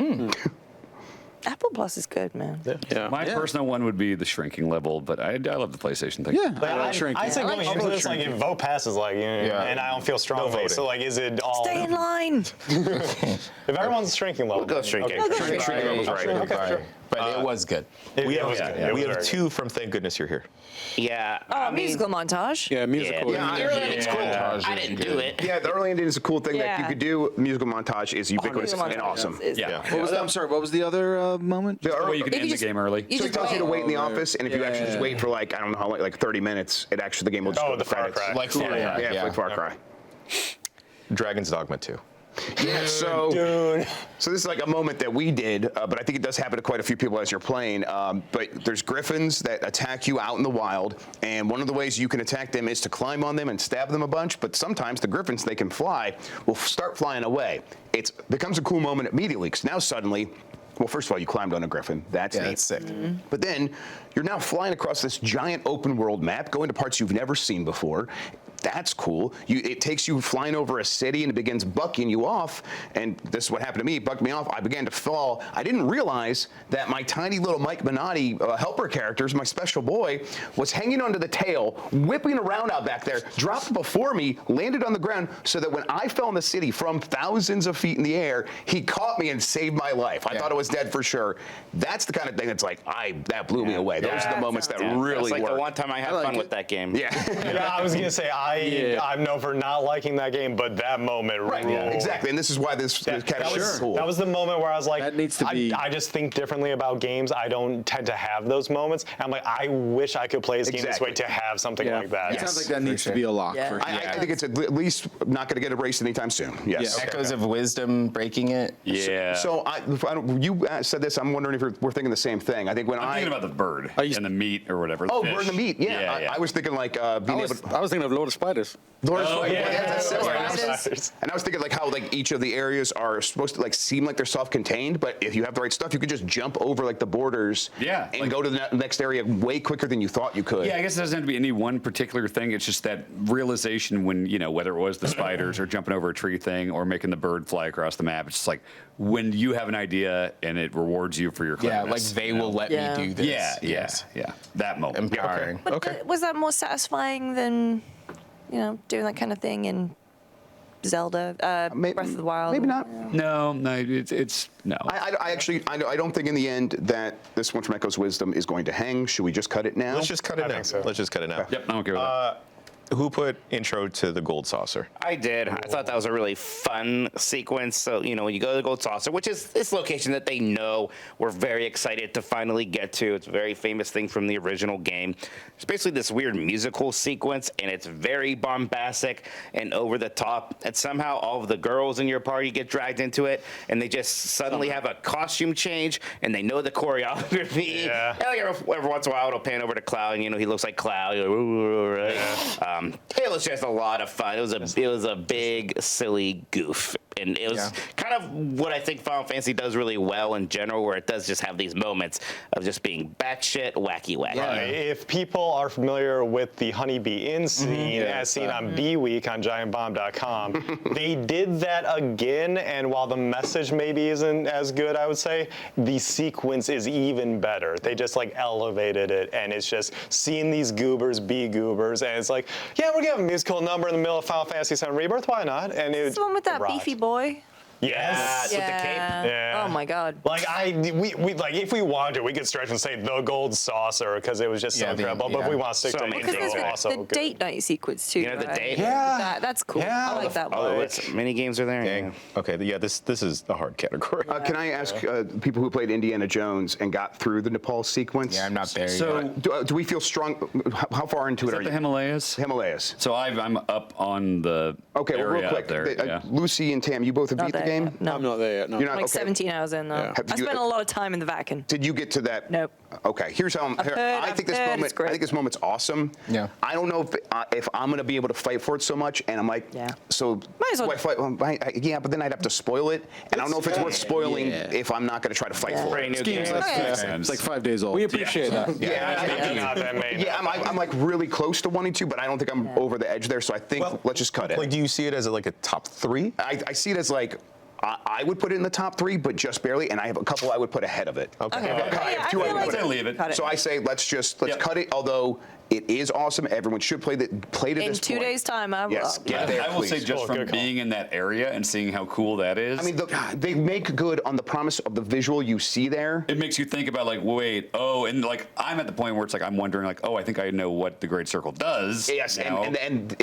Apple Plus is good, man. Yeah. My personal one would be the shrinking level, but I love the PlayStation thing. Yeah. But I like shrinking. I say I like going into shrinking. this, like, if vote passes, like, and I don't feel strongly. voting. So, like, is it all? Stay in line. If everyone's shrinking level, We'll go shrinking. Okay, Shrinking level's right. Okay, sure. But it was good. We was have, good. It we was have very two from Thank Goodness You're Here. Yeah. Oh, musical montage. Yeah, musical. Yeah, the early ending's cool. I didn't do it. Yeah, the early ending is a cool thing that you Yeah. could do. Musical montage is ubiquitous Musical and montage awesome. is- Yeah. What was that? I'm sorry. What was the other moment? The Well, you can If end you the just- game early. You So it just tells you to wait in the right. office, and if you actually just wait for like, I don't know how long, like 30 minutes, it actually, the game will just go to the Far credits. Cry. Like Far Cry. Yeah, it's like Far Cry. Dragon's Dogma 2. Yeah, so Dude. so this is like a moment that we did, but I think it does happen to quite a few people as you're playing. But there's griffins that attack you out in the wild, and one of the ways you can attack them is to climb on them and stab them a bunch. But sometimes the griffins, they can fly, will start flying away. It becomes a cool moment immediately, because now suddenly, well, first of all, you climbed on a griffin. That's neat. That's sick. But then you're now flying across this giant open world map, going to parts you've never seen before. That's cool. It takes you flying over a city and it begins bucking you off. And this is what happened to me. It bucked me off. I began to fall. I didn't realize that my tiny little Mike Minotti helper characters, my special boy, was hanging onto the tail, whipping around out back there, dropped before me, landed on the ground, so that when I fell in the city from thousands of feet in the air, he caught me and saved my life. I thought I was dead for sure. That's the kind of thing that's like, that blew me away. Those are the moments that really That's like work. the one time I had fun with that game. Yeah. Yeah, I was gonna say I'm known for not liking that game, but that moment Right, ruled. exactly, and this is why this kind of was cool. That was the moment where I was like, That needs to be- I just think differently about games. I don't tend to have those moments. I'm like, I wish I could play this game this way to have something like that. It sounds like that needs to be a lock. Yeah. For sure. I think it's at least not going to get erased anytime soon. Yes. Yeah. Echoes of Wisdom breaking it. Yeah. So you said this. I'm wondering if we're thinking the same thing. I think when I'm thinking about the bird used- and the meat or whatever. oh, fish. burn the meat. Yeah, I was thinking like being able. I was thinking of Lord of Spiders. Lord Oh, yeah. that's similar. Spiders. And I was thinking like how like each of the areas are supposed to like seem like they're self-contained, but if you have the right stuff, you could just jump over like the borders. Yeah, And like- go to the next area way quicker than you thought you could. Yeah, I guess it doesn't have to be any one particular thing. It's just that realization when, whether it was the spiders or jumping over a tree thing or making the bird fly across the map. It's just like when you have an idea and it rewards you for your Yeah, like cleverness. they will let Yeah. me do this. Yeah. That moment. Empowering. But was that more satisfying than, doing that kind of thing in Zelda, Breath of the Wild? Maybe not. No, it's no. I actually don't think in the end that this one from Echo's Wisdom is going to hang. Should we just cut it now? Let's just cut it I now. think so. Let's just cut it now. Yep, I'm okay with that. Who put intro to the gold saucer? I did. I thought that was a really fun sequence. So, you know, when you go to the Gold Saucer, which is this location that they know we're very excited to finally get to. It's a very famous thing from the original game. It's basically this weird musical sequence, and it's very bombastic and over the top. And somehow all of the girls in your party get dragged into it, and they just suddenly have a costume change, and they know the choreography. Yeah. And like every once in a while, it'll pan over to Cloud, and, you know, he looks like Cloud. You're like, "Ooh," right? It was just a lot of fun. It was a big, silly goof. And it was kind of what I think Final Fantasy does really well in general, where it does just have these moments of just being batshit wacky. Right. If people are familiar with the Honeybee Inn scene, as seen on B Week on GiantBomb.com, they did that again. And while the message maybe isn't as good, I would say, the sequence is even better. They just like elevated it, and it's just seeing these goobers be goobers, and it's like, yeah, we're gonna have a musical number in the middle of Final Fantasy VII Rebirth. Why not? And It's the one with that beefy boy. Yes. With the cape. Yeah. Oh my God. Like we like if we wanted to, we could stretch and say the gold saucer because it was just so incredible. But if we want to stick to many intro, things. Because there's also the good. date night sequence too. You know, the right? date? Yeah. That's cool. Yeah. I like that one. Oh, it's mini games are there. Dang. Okay, yeah, this is a hard category. Can I ask people who played Indiana Jones and got through the Nepal sequence? Yeah, I'm not there So- yet. Do we feel strong? How far into Is it that are the you? Himalayas? Himalayas. So I'm up on the Okay, well, area real quick. up there. Yeah. Lucy and Tam, you both have Not beat the there game? yet. No. I'm not there yet. No. You're not Like okay. 17 hours in though. Yeah. Have I you- spent a lot of time in the Vatican. Did you get to that? Nope. Okay, here's how I've heard- I think this I've heard moment. it's great. I think this moment's awesome. Yeah. I don't know if I'm gonna be able to fight for it so much, and I'm like, Yeah. so Might as well. do I fight? Yeah, but then I'd have to spoil it, and I don't know if it's worth spoiling if I'm not gonna try to fight for Brand it. new game. It's like 5 days old. We appreciate that. Not that many. Yeah, I'm like really close to wanting to, but I don't think I'm over the edge there. So I think let's just cut it. Like, do you see it as like a top 3? I see it as like. I would put it in the top 3, but just barely, and I have a couple I would put ahead of it. Okay. Okay. I Yeah, have I two feel I would like put I'd leave it. Cut it. So I say let's Yep. cut it. Although it is awesome, everyone should play to in this 2 point. days' time, I will. Yes, get there, I will say please. just Cool, from good call. being in that area and seeing how cool that is. I mean, they make good on the promise of the visual you see there. it makes you think about like, wait, and like I'm at the point where it's like I'm wondering like, I think I know what the Great Circle does. Yes, now. and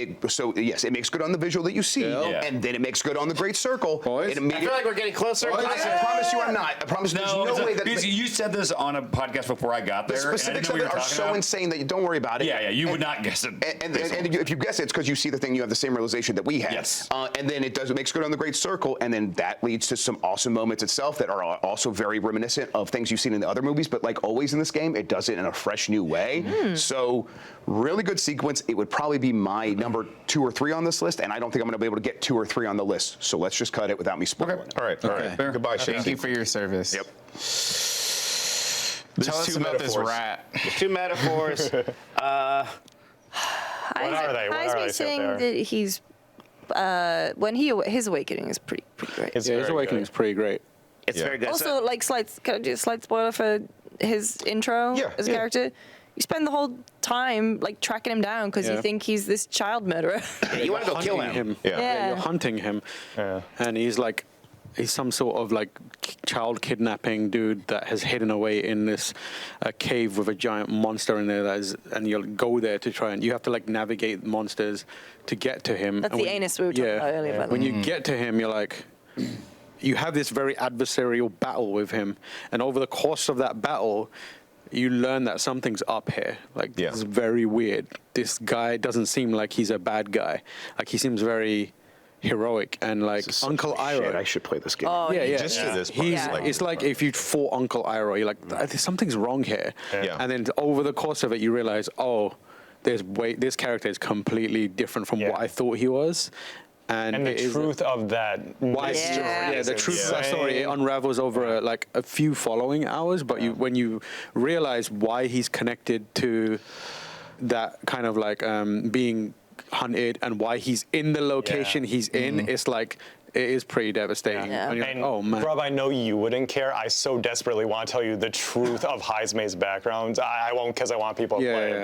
yes, it makes good on the visual that you see, Yeah. and then it makes good on the Great Circle. Boys? And I feel like we're getting closer. and I closer. promise you, I'm not. I promise there's no way that because you said this on a podcast before I got the there. and I specifics didn't of know what it you are were talking so about. insane that you don't worry about it. Yeah, you would not guess it. And if you guess it, it's because you see the thing, you have the same realization that we had. Yes. And then it makes good on the Great Circle, and then that leads to some awesome moments itself that are also very reminiscent of things you've seen in the other movies. But like always in this game, it does it in a fresh new way. So really good sequence. It would probably be my number 2 or 3 on this list, and I don't think I'm going to be able to get 2 or 3 on the list. So let's just cut it without me spoiling. Okay. All right. Fair. Goodbye, Thank you for your service. Yep. Tell us about this rat. Two metaphors. What are they? What are they? Heisman's saying that he's his awakening is pretty great. It's Yeah, his very awakening is good. pretty great. It's very good. Also, like can I do a slight spoiler for his intro as a character? You spend the whole time like tracking him down because you think he's this child murderer. you want to go kill him. Yeah. You're hunting him, and he's some sort of like child kidnapping dude that has hidden away in this cave with a giant monster in there. And you'll go there to try and you have to like navigate monsters to get to him. That's And the when- anus we were talking about earlier. By the When way. you get to him, you're like, you have this very adversarial battle with him, and over the course of that battle, you learn that something's up here. Like, this is very weird. This guy doesn't seem like he's a bad guy. Like, he seems very heroic, and like Uncle Shit, Iroh. I should play this game. Yeah. Just to this part, He's like- it's like if you fought Uncle Iroh, you're like, something's wrong here. Yeah. And then over the course of it, you realize, this character is completely different from what I thought he was. And the truth of that mystery. the truth of that story, it unravels over like a few following hours, but when you realize why he's connected to that kind of like being hunted and why he's in the location he's in, it's like it is pretty devastating. Yeah. And you're like, And oh man. Rob, I know you wouldn't care. I so desperately want to tell you the truth of Heismay's background. I won't because I want people to play it,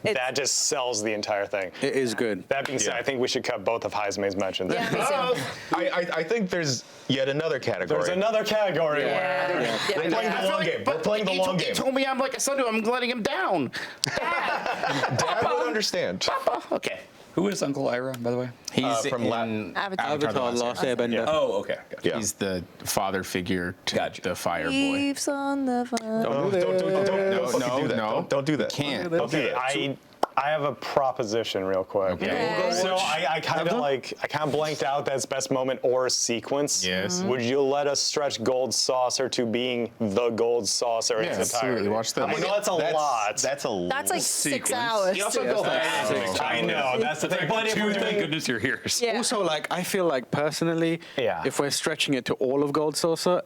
but that just sells the entire thing. It is good. That being said, I think we should cut both of Heismay's mentions. Yeah, me too. I think there's yet another category. There's another category Yeah. We're playing the long game. We're playing the long He game. told me I'm like a son to him. I'm letting him down. Dad would understand. Okay. Who is Uncle Ira, by the way? He's from in Avatar: Last Airbender. Oh, okay. Gotcha. Yeah. He's the father figure to the fire boy. Leaves on the fire. Don't fucking do that. no. Don't do that. Can't. Don't do Okay, that. I have a proposition real quick. Okay. So I kind of blanked out that's best moment or sequence. Yes. Would you let us stretch Gold Saucer to being the Gold Saucer in Yeah, its absolutely. entirety? Watch this. I know that's a lot. That's a That's like 6 Sequence. hours. You also go back. I know that's the thing. But if we're Thank doing goodness you're here. Yeah. Also, like, I feel like personally, Yeah. if we're stretching it to all of Gold Saucer,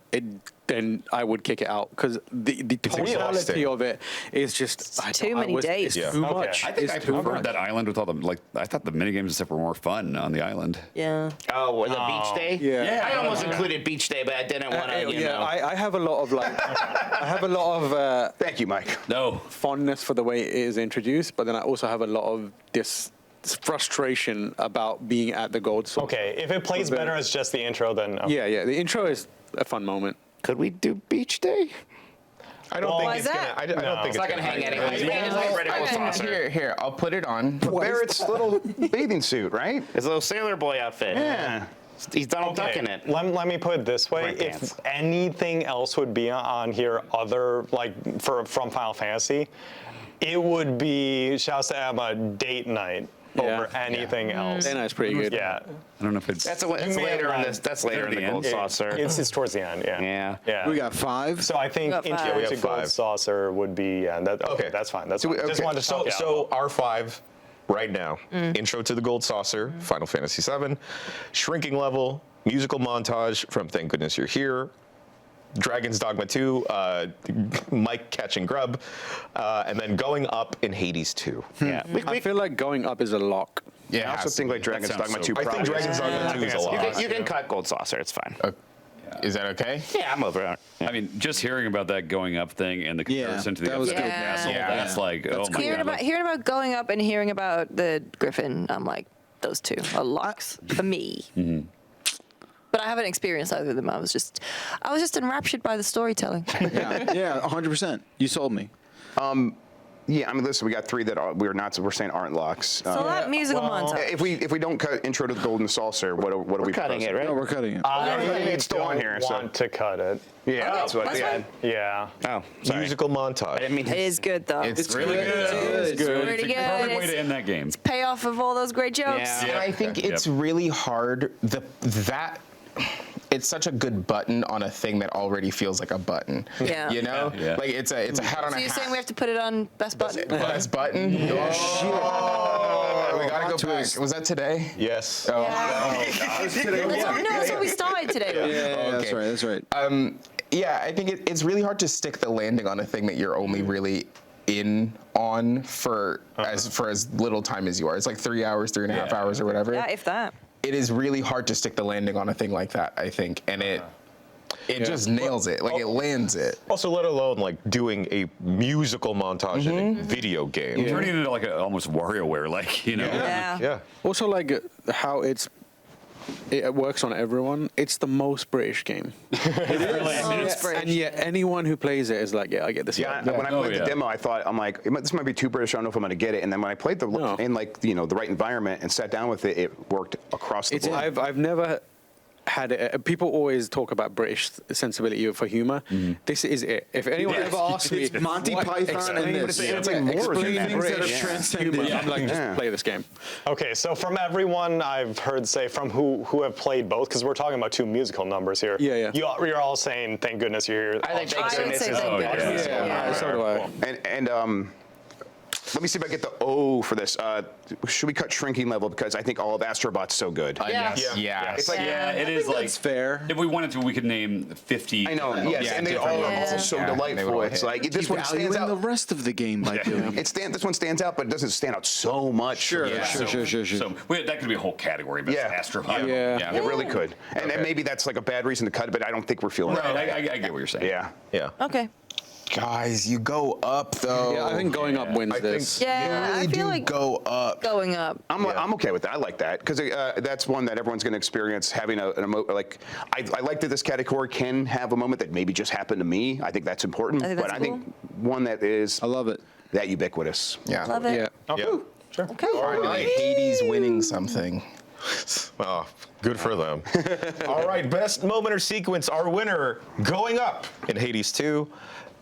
then I would kick it out because the totality exhausting. of it is just too many days. It's too Okay. much. I think It's I too preferred much. that island with all the I thought the minigames and stuff were more fun on the island. Yeah. Oh, the beach day? Yeah. I almost included beach day, but I didn't want to, you know. I have a lot of like, I have a lot of Thank you, Mike. No. fondness for the way it is introduced, but then I also have a lot of this frustration about being at the Gold Saucer. okay, if it plays better as just the intro, then okay. Yeah, the intro is a fun moment. Could we do beach day? I don't Well, think why it's is gonna. that? I don't No. think It's not going to hang anyway. It's like Red Bull saucer. Here, I'll put it on. Barrett's little bathing suit, right? His little sailor boy outfit. Yeah. He's Donald Okay, Duck in it. Let me put it this way: Break if dance. anything else would be on here, other like from Final Fantasy, it would be shouts to Emma date night over anything else. Then that's pretty good. Yeah, I don't know if it's. That's may later have in this. That's later in the the Gold end. Saucer. it's towards the end. Yeah. Yeah. Yeah. We got 5. So I think We got intro five. We have to Gold 5. Saucer would be okay. That's fine. That's fine. Just wanted to so talk so R5 right now. Mm. Intro to the Gold Saucer, Final Fantasy VII, shrinking level, musical montage from Thank Goodness You're Here, Dragon's Dogma 2, Mike catching grub, and then going up in Hades 2. Yeah. I feel like going up is a lock. Yeah, I also think like Dragon's sounds Dogma so 2 I think Dragon's Dogma 2 is a lot. You can cut Gold Saucer. It's fine. Is that okay? Yeah, I'm over it. I mean, just hearing about that going up thing and the comparison to the that was episode good. castle, Yeah. that's like, oh my god. Hearing about going up and hearing about the Griffin, I'm like, those two are locks for me. But I haven't experienced either of them. I was just enraptured by the storytelling. Yeah, 100%. You sold me. Yeah, I mean, listen, we got 3 that we're saying aren't locks. So that musical montage. If we don't cut intro to the Golden Saucer, what are we Cutting it, proposing? right? No, we're cutting it. It's still on here. So. Want to cut it? Yeah, that's what. that's Yeah. fine. Yeah. Oh, sorry. Musical I montage. didn't mean It is good though. It's Really good. It's good. pretty It's a good. perfect way It's to end that game. payoff of all those great jokes. Yeah. And I think it's really hard. It's such a good button on a thing that already feels like a button. Yeah. You know, Yeah. like it's a hat on So a you're hat. saying we have to put it on best button? Best button. Oh shit! We gotta go back. Was that today? Yes. No, that's what we started today. Yeah, that's right. That's right. Yeah, I think it's really hard to stick the landing on a thing that you're only really in on for as little time as you are. It's like 3 hours, 3.5 hours, or whatever. Yeah, if that. It is really hard to stick the landing on a thing like that, I think, and it just nails it. Like it lands it. Also, let alone like doing a musical montage in a video game. Turning it into like a, almost WarioWare, like, you know. Yeah. Yeah. Also, like how it works on everyone. It's the most British game. It's British. And yet anyone who plays it is like, yeah, I get this. Yeah, vibe. when I played the demo, I thought, I'm like, this might be too British. I don't know if I'm going to get it. And then when I played in like the right environment and sat down with it, it worked across the board. I've never had it. People always talk about British sensibility for humor. This is it. If anyone ever asks me, It's Monty Python and this. It's like more than explain that. Things that have British transcended. humor, I'm like, Yeah. just play this game. Okay, so from everyone I've heard say from who have played both, because we're talking about 2 musical numbers here. Yeah. You're all saying, thank goodness you're here. I think I would say thank goodness. Yeah, so do I. And let me see if I get the O for this. Should we cut shrinking level because I think all of Astrobot's so good. Yes. It's like Yeah, it is like. That's fair. If we wanted to, we could name 50. I know, yes, Yeah, and they different all are levels. all so Yeah, they would delightful. all It's hit. like this one stands Valuing the out. rest of the game by doing. This one stands out, but it doesn't stand out so much. Sure, Yeah. sure. So that could be a whole category, but Yeah. Astrobot. Yeah. It really could. And maybe that's like a bad reason to cut it, but I don't think we're feeling Right, it. I get what you're saying. Yeah. Yeah. Okay. Guys, you go up though. Yeah, I think going up wins I this. Yeah, really I feel do like go up. going up. I'm okay with that. I like that because that's one that everyone's going to experience having an like. I like that this category can have a moment that maybe just happened to me. I think that's important. I think that's but I think one that is I love it. that ubiquitous. Yeah. Love it. Yeah. Okay. Yeah. Sure. Okay. All right. Hades winning something. Oh, good for them. All right, best moment or sequence. Our winner going up in Hades 2.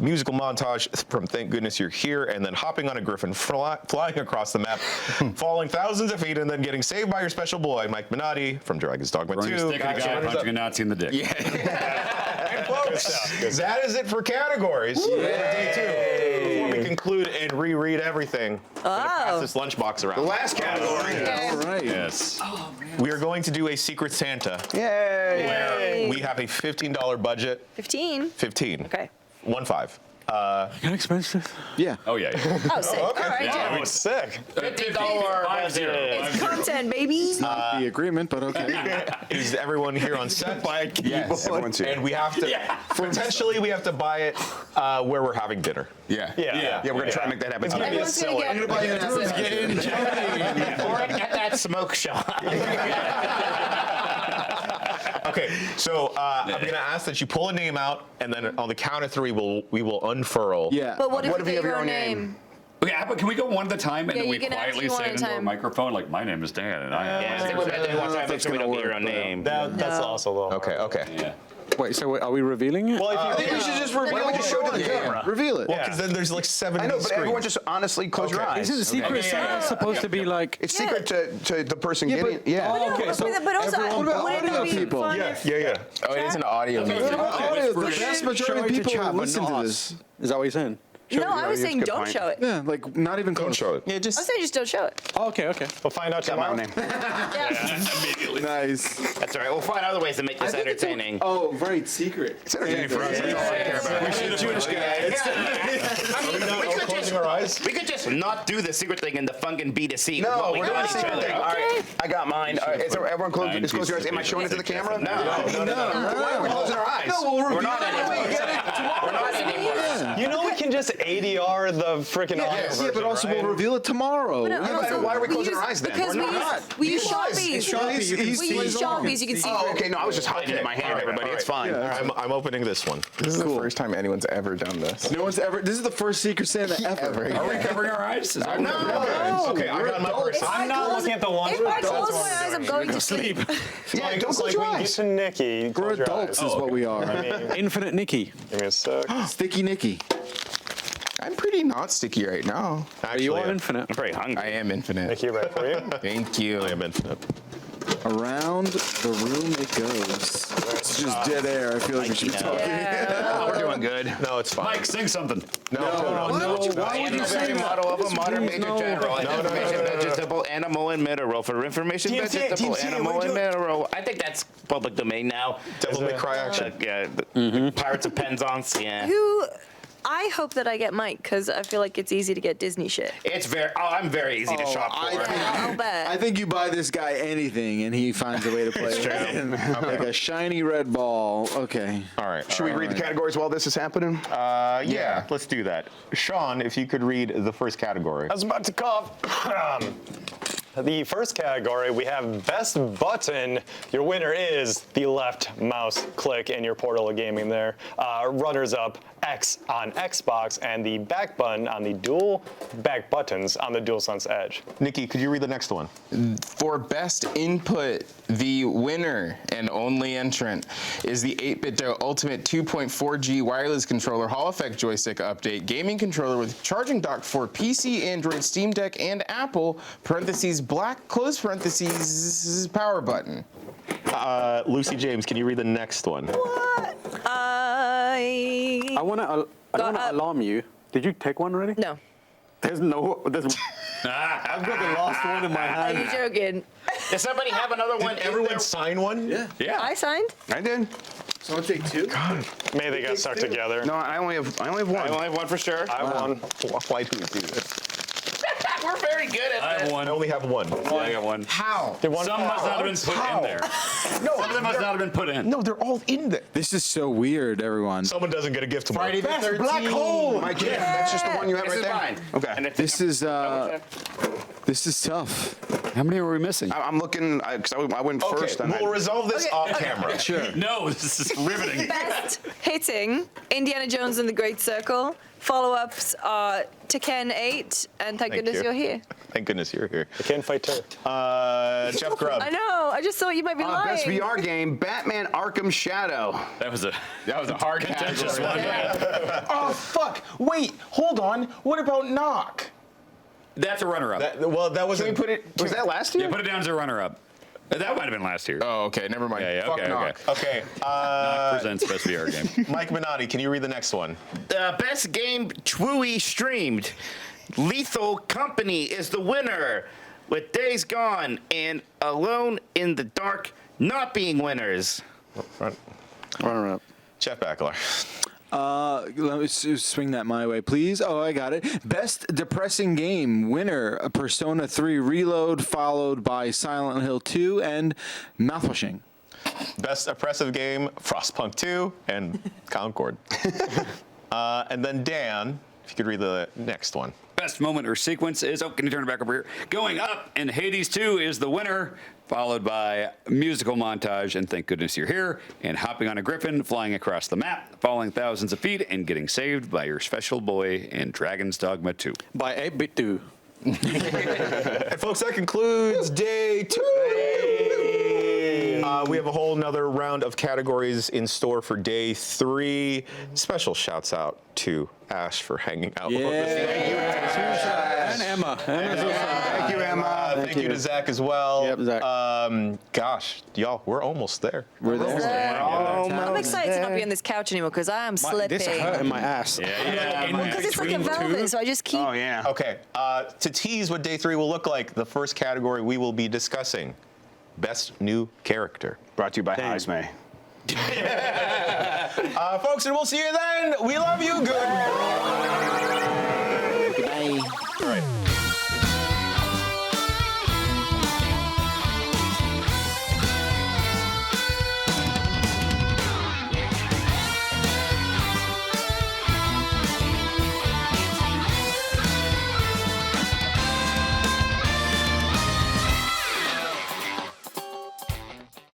Musical montage from Thank Goodness You're Here, and then hopping on a griffin, flying across the map, falling thousands of feet, and then getting saved by your special boy, Mike Minotti from Dragon's Dogma 2. Throwing a stick at a guy, punching a Nazi in the dick. And folks, that is it for categories for day 2. Before we conclude and reread everything, I'm gonna pass this lunchbox around. The last category. All right. Yes. We are going to do a Secret Santa. Yay. Where we have a $15 budget. 15. 15. Okay. 1-5. Kind of expensive. Yeah. Oh, yeah. Oh, sick. All right, Yeah. yeah. Oh, sick. $50 It's content, baby. Not the agreement, but okay. Is everyone here on set? Yes, everyone's here. And we have to, potentially, we have to buy it where we're having dinner. Yeah. Yeah. Yeah, we're going to try and make that happen. It's gonna be Everyone's gonna silly. get Or at that smoke shop. Okay, so I'm going to ask that you pull a name out, and then on the count of 3, we will unfurl. Yeah. But what if What if you you gave have your your own own name? Okay, but can we go one at a time and Yeah, then we you can quietly actually one say at it a into a time. microphone like my name is Dan and I am. Yeah, I think we better do one time. Make sure we don't get your own name. That's also a little. Okay. Yeah. Wait, so are we revealing it? Well, if you I think we should just reveal it. Just show it to the camera. Reveal it. Because then there's like 7 I know, but everyone screens. just honestly close your eyes. Isn't the Secret Santa supposed to be like? It's secret to the person Yeah, getting. but- Yeah. Okay, so but also, everyone- wouldn't what it about be people? fun Yeah, if- yeah. Oh, it is an audio medium. The vast majority of people who listen to this. Is that what you're saying? No, I was saying don't show it. Yeah, like not even Don't close. show it. Yeah, I just was saying just don't show it. Oh, okay. We'll find out Got my tomorrow. own name. Yeah. Nice. That's all right. We'll find other ways to make this entertaining. Oh, right, secret. It's entertaining for us. That's all I care about. We should Jewish guys. Closing our eyes. We could just not do the secret thing in the fucking B2C. No, while we we're doing got a each secret other. thing. All right, I got mine. Is everyone close your eyes? Am I showing it to the camera? No. Why are we closing our eyes? We're not anymore. You know we can just ADR the freaking audio Yeah, version, but also right? we'll reveal it tomorrow. No, but also, why are we closing our eyes then? Because We're we not. use, we use Sharpies. We use Sharpies. You can see. Oh, okay. No, I was just hiding it in my hand, everybody. It's fine. All right, I'm opening this one. this is the first time anyone's ever done this. No one's ever. This is the first Secret Santa ever. Are we covering our eyes? Is that No. Okay, I got my person. I'm not looking at the ones If with I close adults. my eyes, I'm going to sleep. Yeah, don't It's close like your when you get eyes. to Nikki. We're Close your adults, eyes. is what we are. I mean, Infinite Nikki. give me a sec. Sticky Nicky. I'm pretty not sticky right now. Actually, You are infinite. I'm very hungry. I am infinite. Nikki, right for you? Thank you. I am infinite. Around the room it goes. It's just dead air. I feel like we should be talking. Yeah. We're doing good. No, it's fine. Mike, sing something. No, why would you say that? Model of a modern major general. Information vegetable, animal, and mineral. For information vegetable, animal, and mineral. I think that's public domain now. Devil May Cry action. Yeah, the Pirates of Penzance. Yeah. Who? I hope that I get Mike because I feel like it's easy to get Disney shit. It's very. Oh, I'm very easy to shop for. I'll bet. I think you buy this guy anything and he finds a way to play it. Like a shiny red ball. Okay. All right. Should we read the categories while this is happening? Yeah, let's do that. Sean, if you could read the first category. I was about to cough. The first category, we have Best Button. Your winner is the left mouse click in your Portal of Gaming there. Runners up, X on Xbox, and the back button on the dual back buttons on the DualSense Edge. Nikki, could you read the next one? For best input, the winner and only entrant is the 8-bit Ultimate 2.4G wireless controller Hall Effect joystick update gaming controller with charging dock for PC, Android, Steam Deck, and Apple, parentheses, black, close parentheses, power button. Lucy James, can you read the next one? What? I want to alarm you. Did you take one already? No. There's I've got the last one in my Are hand. you joking? Does somebody have another one? Did everyone sign one? Yeah. Yeah. I signed. I did. Someone take two? Maybe they got stuck together. No, I only have one. I only have one for sure. I won. Why do we do this? We're very good at I have this. one. I only have one. Yeah, I got one. How? Did one Some fall must not have out? been put in there. No, Some of them must not have been put in. No, they're all in there. This is so weird, everyone. Someone doesn't get a gift tomorrow. Friday the 13th. Black hole. My gift. That's just the one you have This right is there. mine. Okay. And if This is tough. How many were we missing? I'm looking because I went Okay, first. And we'll resolve this off camera. Sure. No, this is riveting. Best hit exciting. Indiana Jones and the Great Circle. Follow-ups are Tekken 8, and thank goodness you're here. Thank goodness you're here. I can't fight too. Jeff Grubb. I know. I just thought you might be lying. Best VR game, Batman Arkham Shadow. That was a hard contentious one. Oh fuck! Wait, hold on. What about Knock? That's a runner-up. That was. Can we put it? Was that last year? Yeah, put it down as a runner-up. That might have been last year. Oh, okay. Never mind. Yeah, Fuck okay, Knock. Okay. Knock presents best VR game. Mike Minotti, can you read the next one? The best game Chewie streamed. Lethal Company is the winner, with Days Gone and Alone in the Dark not being winners. Runner up. Jeff Bakalar. Let me swing that my way, please. Oh, I got it. Best depressing game winner: Persona 3 Reload, followed by Silent Hill 2 and Mouthwashing. Best oppressive game: Frostpunk 2 and Concord. And then Dan, if you could read the next one. Best moment or sequence is, can you turn it back over here? Going Up and Hades 2 is the winner, followed by musical montage and Thank Goodness You're Here, and hopping on a griffin, flying across the map, falling thousands of feet, and getting saved by your special boy in Dragon's Dogma 2. By 8-bit 2. And folks, that concludes day 2. We have a whole nother round of categories in store for day 3. Special shouts out to Ash for hanging out with us. And Emma. Thank you, Emma. Thank you to Zach as well. Yep, Zach. Gosh, y'all, we're almost there. We're there. I'm excited to not be on this couch anymore because I am slipping. This hurt in my ass. Because it's like a velvet, so I just keep. Oh yeah. Okay, to tease what day 3 will look like, the first category we will be discussing: Best New Character. Brought to you by Heisme. Folks, and we'll see you then. We love you. Good. Bye. All right.